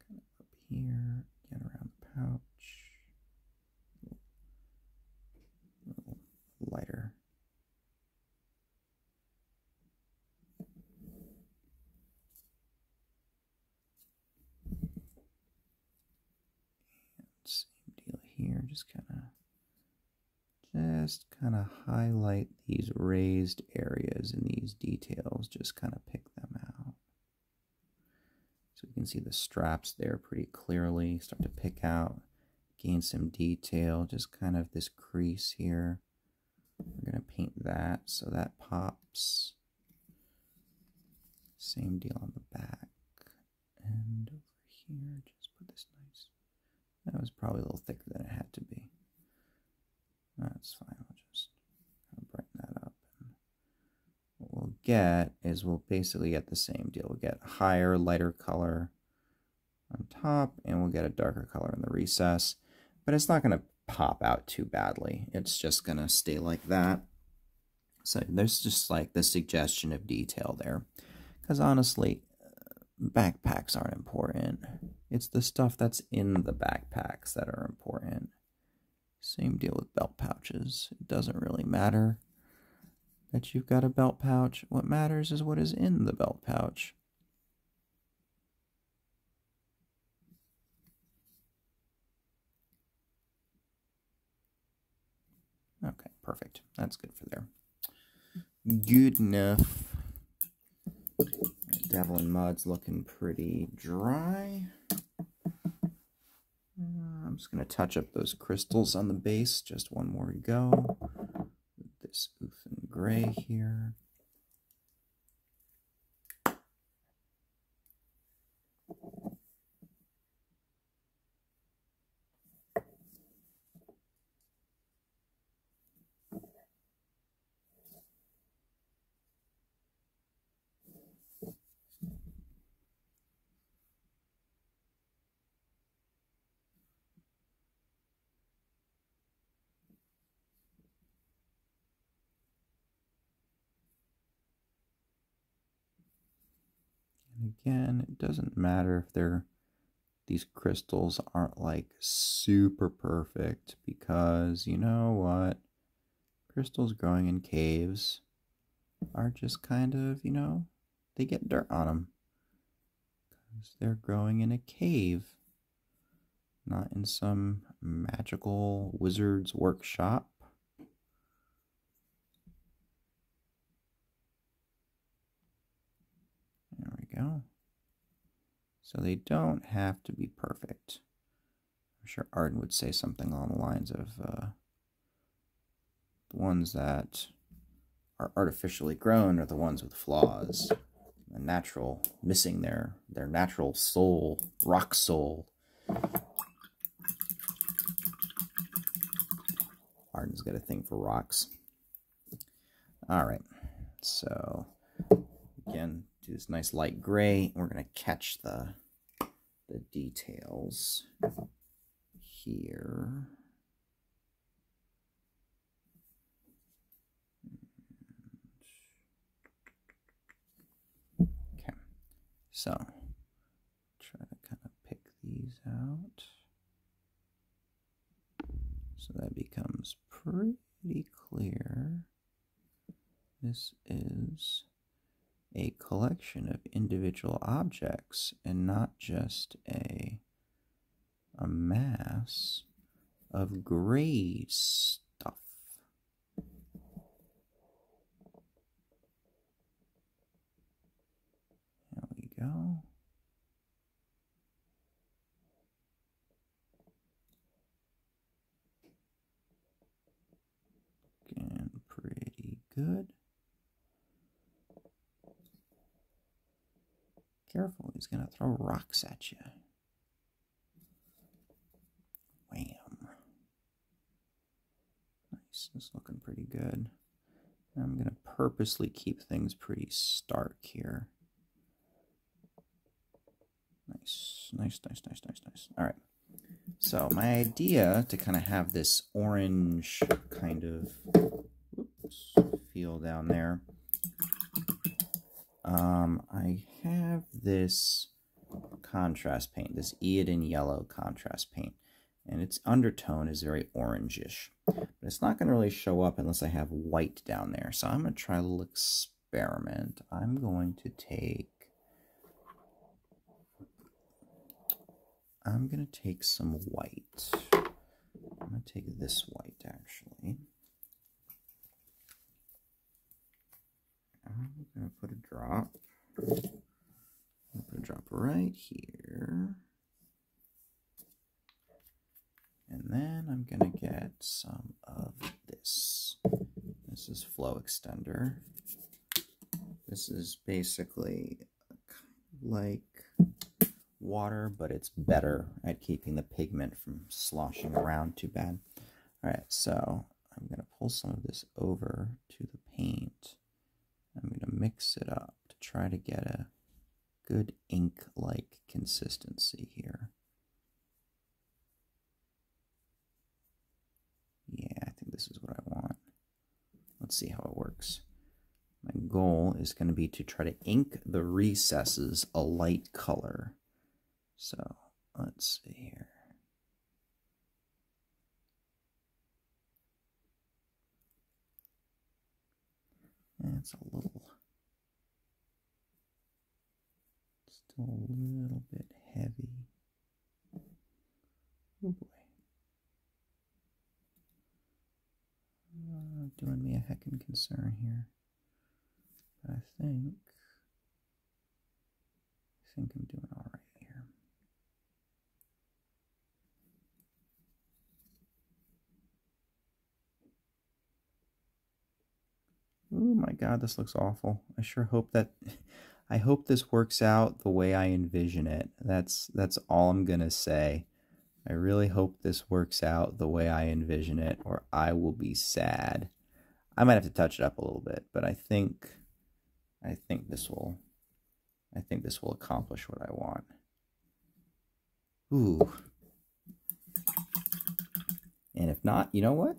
Kind of up here, again around the pouch. A little lighter. Same deal here, just kind of highlight these raised areas and these details, just kind of pick them out. So you can see the straps there pretty clearly. Start to pick out, gain some detail, just kind of this crease here. We're going to paint that so that pops. Same deal on the back. And over here, just put this nice. That was probably a little thicker than it had to be. That's fine. I'll just brighten that up. And what we'll get is we'll basically get the same deal. We'll get higher, lighter color on top, and we'll get a darker color in the recess. But it's not going to pop out too badly. It's just going to stay like that. So there's just like the suggestion of detail there. Because honestly, backpacks aren't important. It's the stuff that's in the backpacks that are important. Same deal with belt pouches. It doesn't really matter that you've got a belt pouch. What matters is what is in the belt pouch. Okay, perfect. That's good for there. Good enough. Devil in Mud's looking pretty dry. I'm just going to touch up those crystals on the base. Just one more to go. With this Oothen Gray here. Again, it doesn't matter if these crystals aren't like super perfect, because you know what? Crystals growing in caves are just kind of, you know, they get dirt on them. Because they're growing in a cave, not in some magical wizard's workshop. There we go. So they don't have to be perfect. I'm sure Arden would say something along the lines of the ones that are artificially grown are the ones with flaws. The natural, missing their natural soul, rock soul. Arden's got a thing for rocks. All right, so again, do this nice light gray. We're going to catch the details here. Okay, so try to kind of pick these out so that becomes pretty clear. This is a collection of individual objects and not just a mass of gray stuff. There we go. Looking pretty good. Careful, he's going to throw rocks at you. Wham. Nice, it's looking pretty good. I'm going to purposely keep things pretty stark here. Nice, nice, nice, nice, nice, nice. All right. So my idea to kind of have this orange kind of feel down there. I have this contrast paint, this Arden yellow contrast paint, and its undertone is very orangish, but it's not going to really show up unless I have white down there. So I'm going to try a little experiment. I'm going to take some white. I'm going to take this white actually. I'm going to put a drop. I'll put a drop right here. And then I'm going to get some of this. This is Flow Extender. This is basically like water, but it's better at keeping the pigment from sloshing around too bad. All right, so I'm going to pull some of this over to the paint. I'm going to mix it up to try to get a good ink-like consistency here. Yeah, I think this is what I want. Let's see how it works. My goal is going to be to try to ink the recesses a light color. So let's see here. And it's still a little bit heavy. Oh boy. Doing me a heckin' concern here. But I think I'm doing all right here. Oh my God, this looks awful. I sure hope that, I hope this works out the way I envision it. That's all I'm gonna say. I really hope this works out the way I envision it, or I will be sad. I might have to touch it up a little bit, but I think this will accomplish what I want. Ooh. And if not, you know what?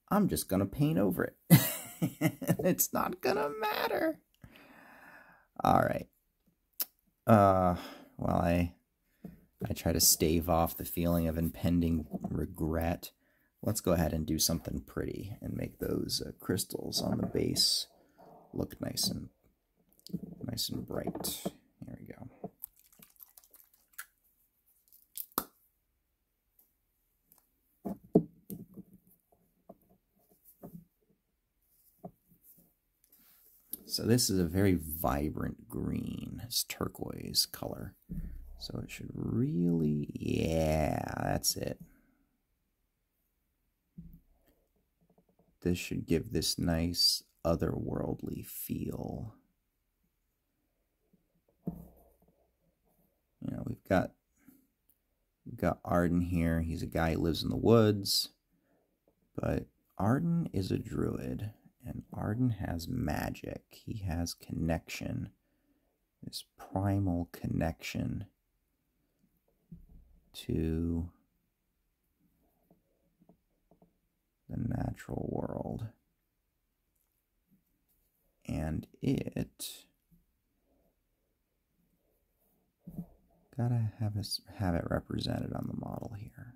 I'm just gonna paint over it. It's not gonna matter. All right. Well, I try to stave off the feeling of impending regret. Let's go ahead and do something pretty and make those crystals on the base look nice and bright. Here we go. So this is a very vibrant green. It's turquoise color. So it should really, yeah, that's it. This should give this nice otherworldly feel. You know, we've got Arden here. He's a guy who lives in the woods, but Arden is a druid, and Arden has magic. He has connection, this primal connection to the natural world. And it gotta have it represented on the model here.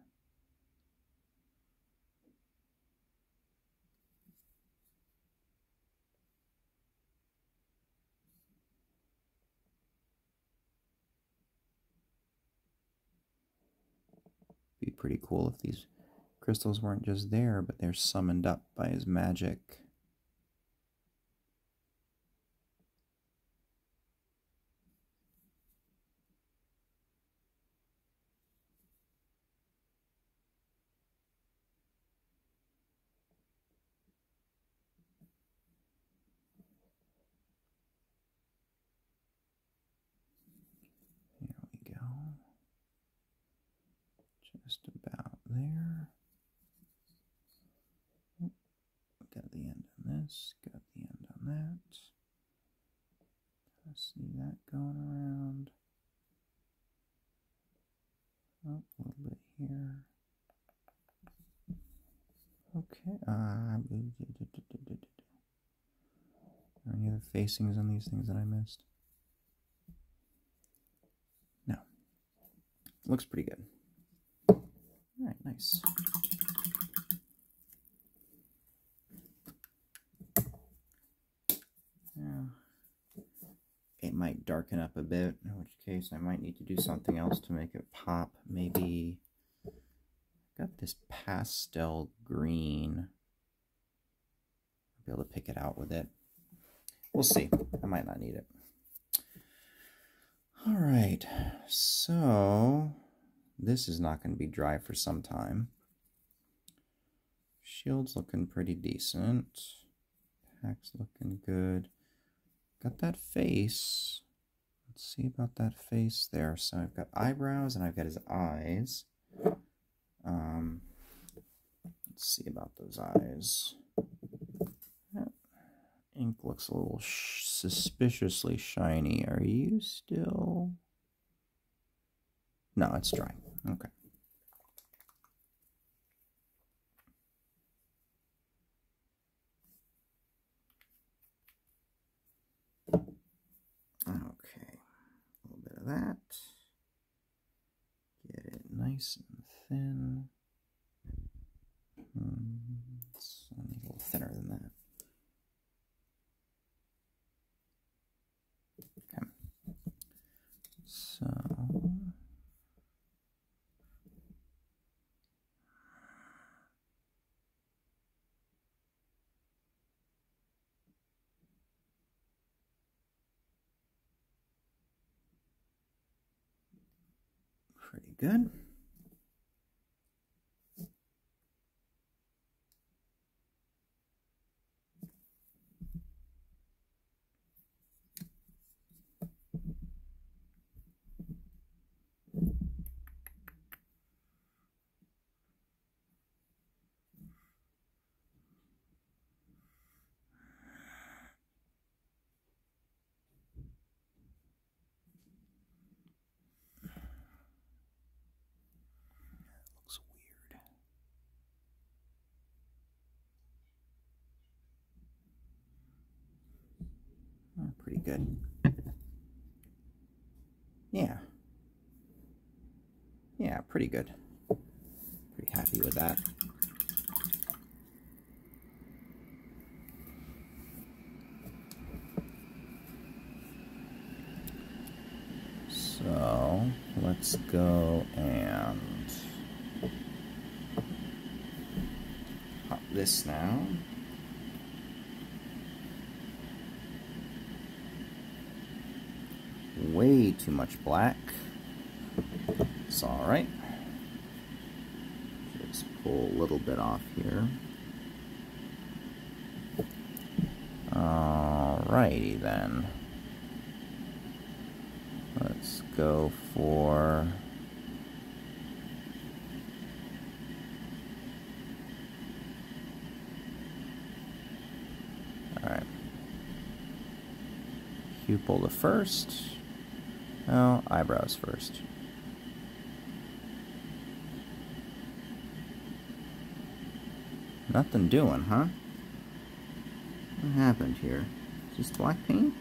Be pretty cool if these crystals weren't just there, but they're summoned up by his magic. Here we go. Just about there. Got the end on this, got the end on that. I see that going around. Oh, a little bit here. Okay. Are any other facings on these things that I missed? No. Looks pretty good. All right, nice. Now, it might darken up a bit, in which case I might need to do something else to make it pop. Maybe I've got this pastel green. I'll be able to pick it out with it. We'll see. I might not need it. All right, so this is not going to be dry for some time. Shield's looking pretty decent. Pack's looking good. Got that face. Let's see about that face there. So I've got eyebrows and I've got his eyes. Let's see about those eyes. That ink looks a little suspiciously shiny. Are you still... No, it's dry. Okay. Okay. A little bit of that. Get it nice and thin. It's a little thinner than that. Okay. So... pretty good. Looks weird. Pretty good. Yeah. Yeah, pretty good. Pretty happy with that. So, let's go and pop this now. Way too much black. It's alright. Just pull a little bit off here. Alrighty then. Let's go for... Alright. Pupil the first. Oh, eyebrows first. Nothing doing, huh? What happened here? Is this black paint?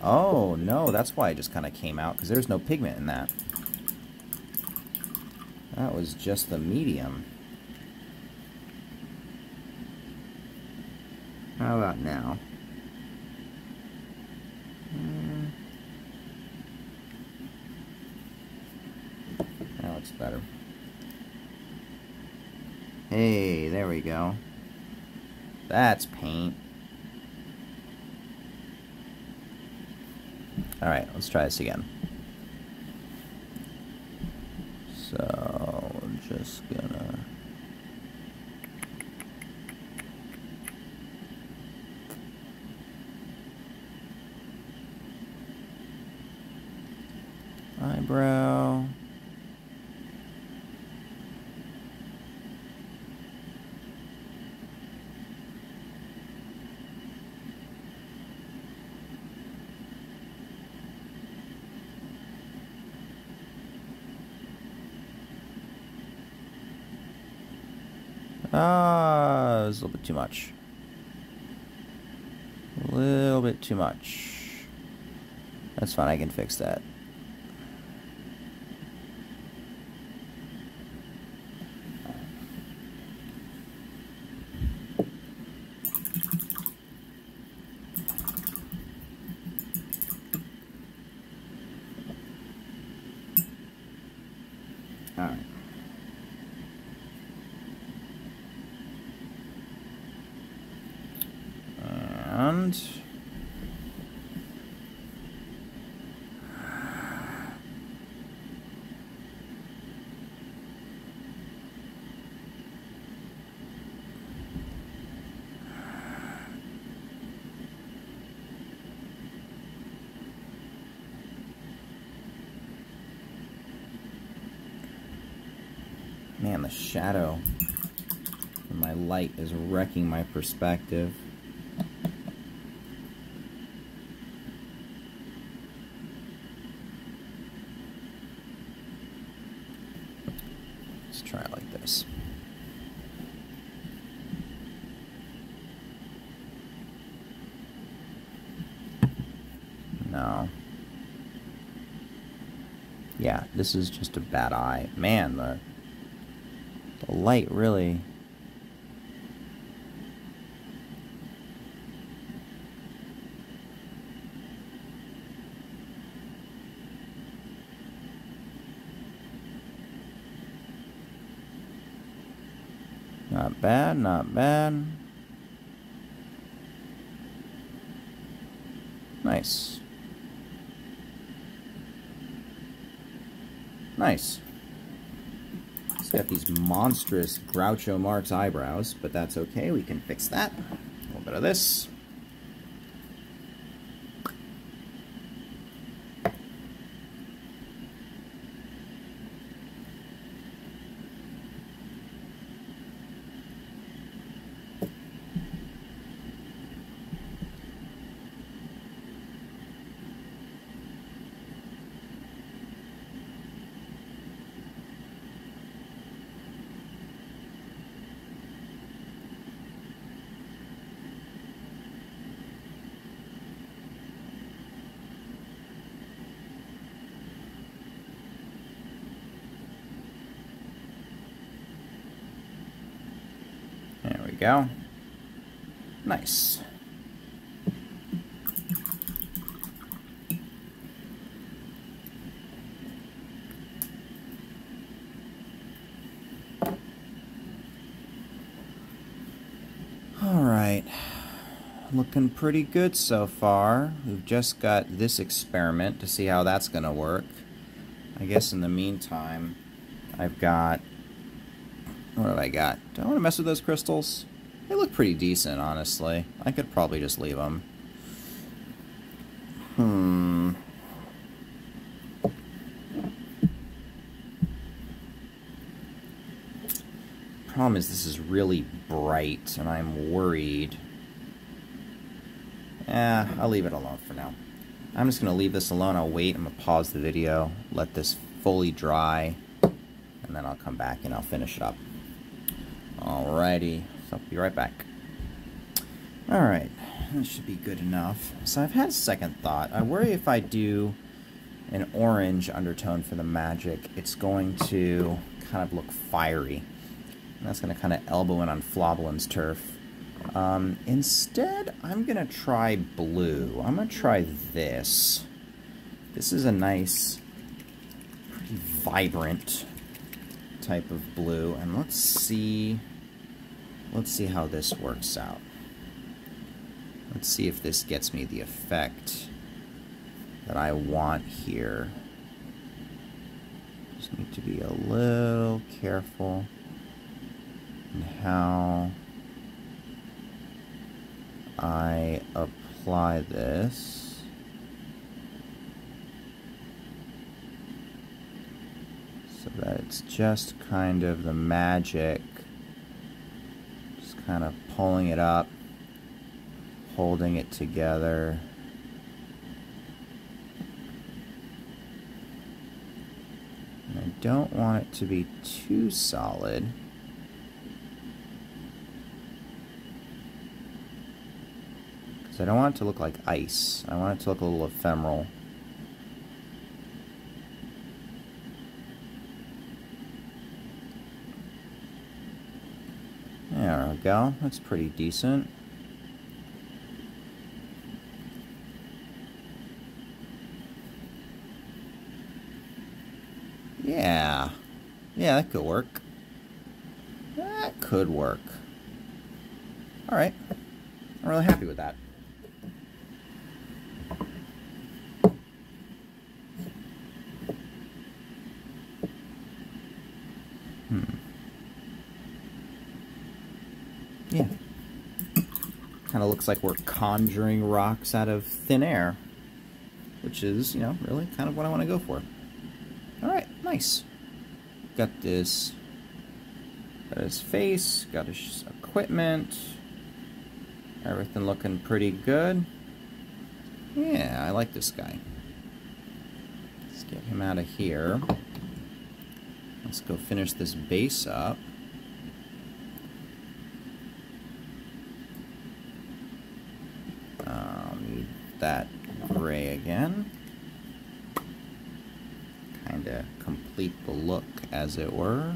Oh, no, that's why it just kind of came out, because there's no pigment in that. That was just the medium. How about now? That looks better. Hey, there we go. That's paint. Alright, let's try this again. So, I'm just gonna... eyebrow... it was a little bit too much. A little bit too much. That's fine, I can fix that. Alright. And Man, the shadow from my light is wrecking my perspective. Let's try it like this. No. Yeah, this is just a bad eye. Man, the light really... Not bad, not bad. Nice. Nice. He's got these monstrous Groucho Marx eyebrows, but that's okay. We can fix that. A little bit of this. There we go. Nice. All right. Looking pretty good so far. We've just got this experiment to see how that's going to work. I guess in the meantime, I've got... What have I got? Do I want to mess with those crystals? They look pretty decent, honestly. I could probably just leave them. Problem is, this is really bright, and I'm worried. I'll leave it alone for now. I'm just going to leave this alone. I'll wait. I'm going to pause the video, let this fully dry, and then I'll come back and I'll finish it up. Alrighty, so I'll be right back. Alright, that should be good enough. So I've had a second thought. I worry if I do an orange undertone for the magic, it's going to kind of look fiery. And that's going to kind of elbow in on Flobbelin's turf. Instead, I'm going to try blue. I'm going to try this. This is a nice, pretty vibrant type of blue. And let's see how this works out. Let's see if this gets me the effect that I want here. Just need to be a little careful in how I apply this. So that it's just kind of the magic, just kind of pulling it up, holding it together. And I don't want it to be too solid. Because I don't want it to look like ice. I want it to look a little ephemeral. There we go. That's pretty decent. Yeah. Yeah, that could work. That could work. Alright. I'm really happy with that. Yeah. Kind of looks like we're conjuring rocks out of thin air. Which is, you know, really kind of what I want to go for. Alright, nice. Got this Got his face, got his equipment. Everything looking pretty good. Yeah, I like this guy. Let's get him out of here. Let's go finish this base up. Need that gray again. Kind of complete the look, as it were.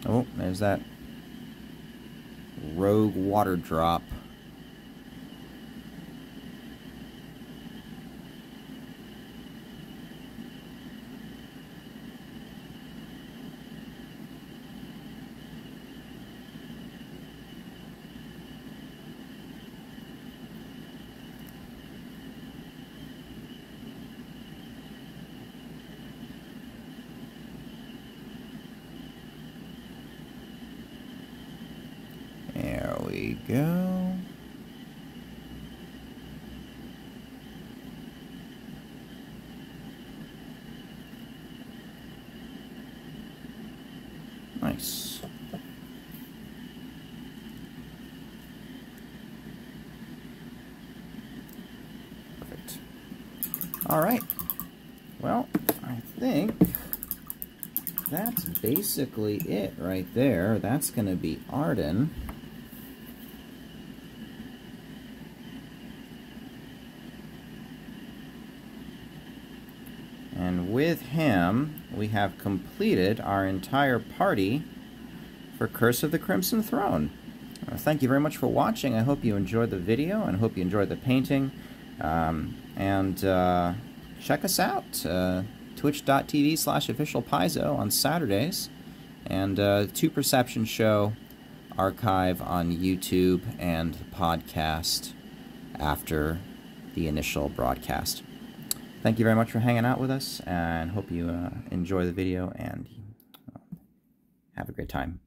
Oh, there's that rogue water drop. There we go. Nice. Perfect. All right. Well, I think that's basically it right there. That's going to be Arden. And with him, we have completed our entire party for Curse of the Crimson Throne. Thank you very much for watching. I hope you enjoyed the video and hope you enjoyed the painting. Check us out, twitch.tv/officialpaizo on Saturdays, and 2Perception show archive on YouTube and the podcast after the initial broadcast. Thank you very much for hanging out with us, and hope you enjoy the video and have a great time.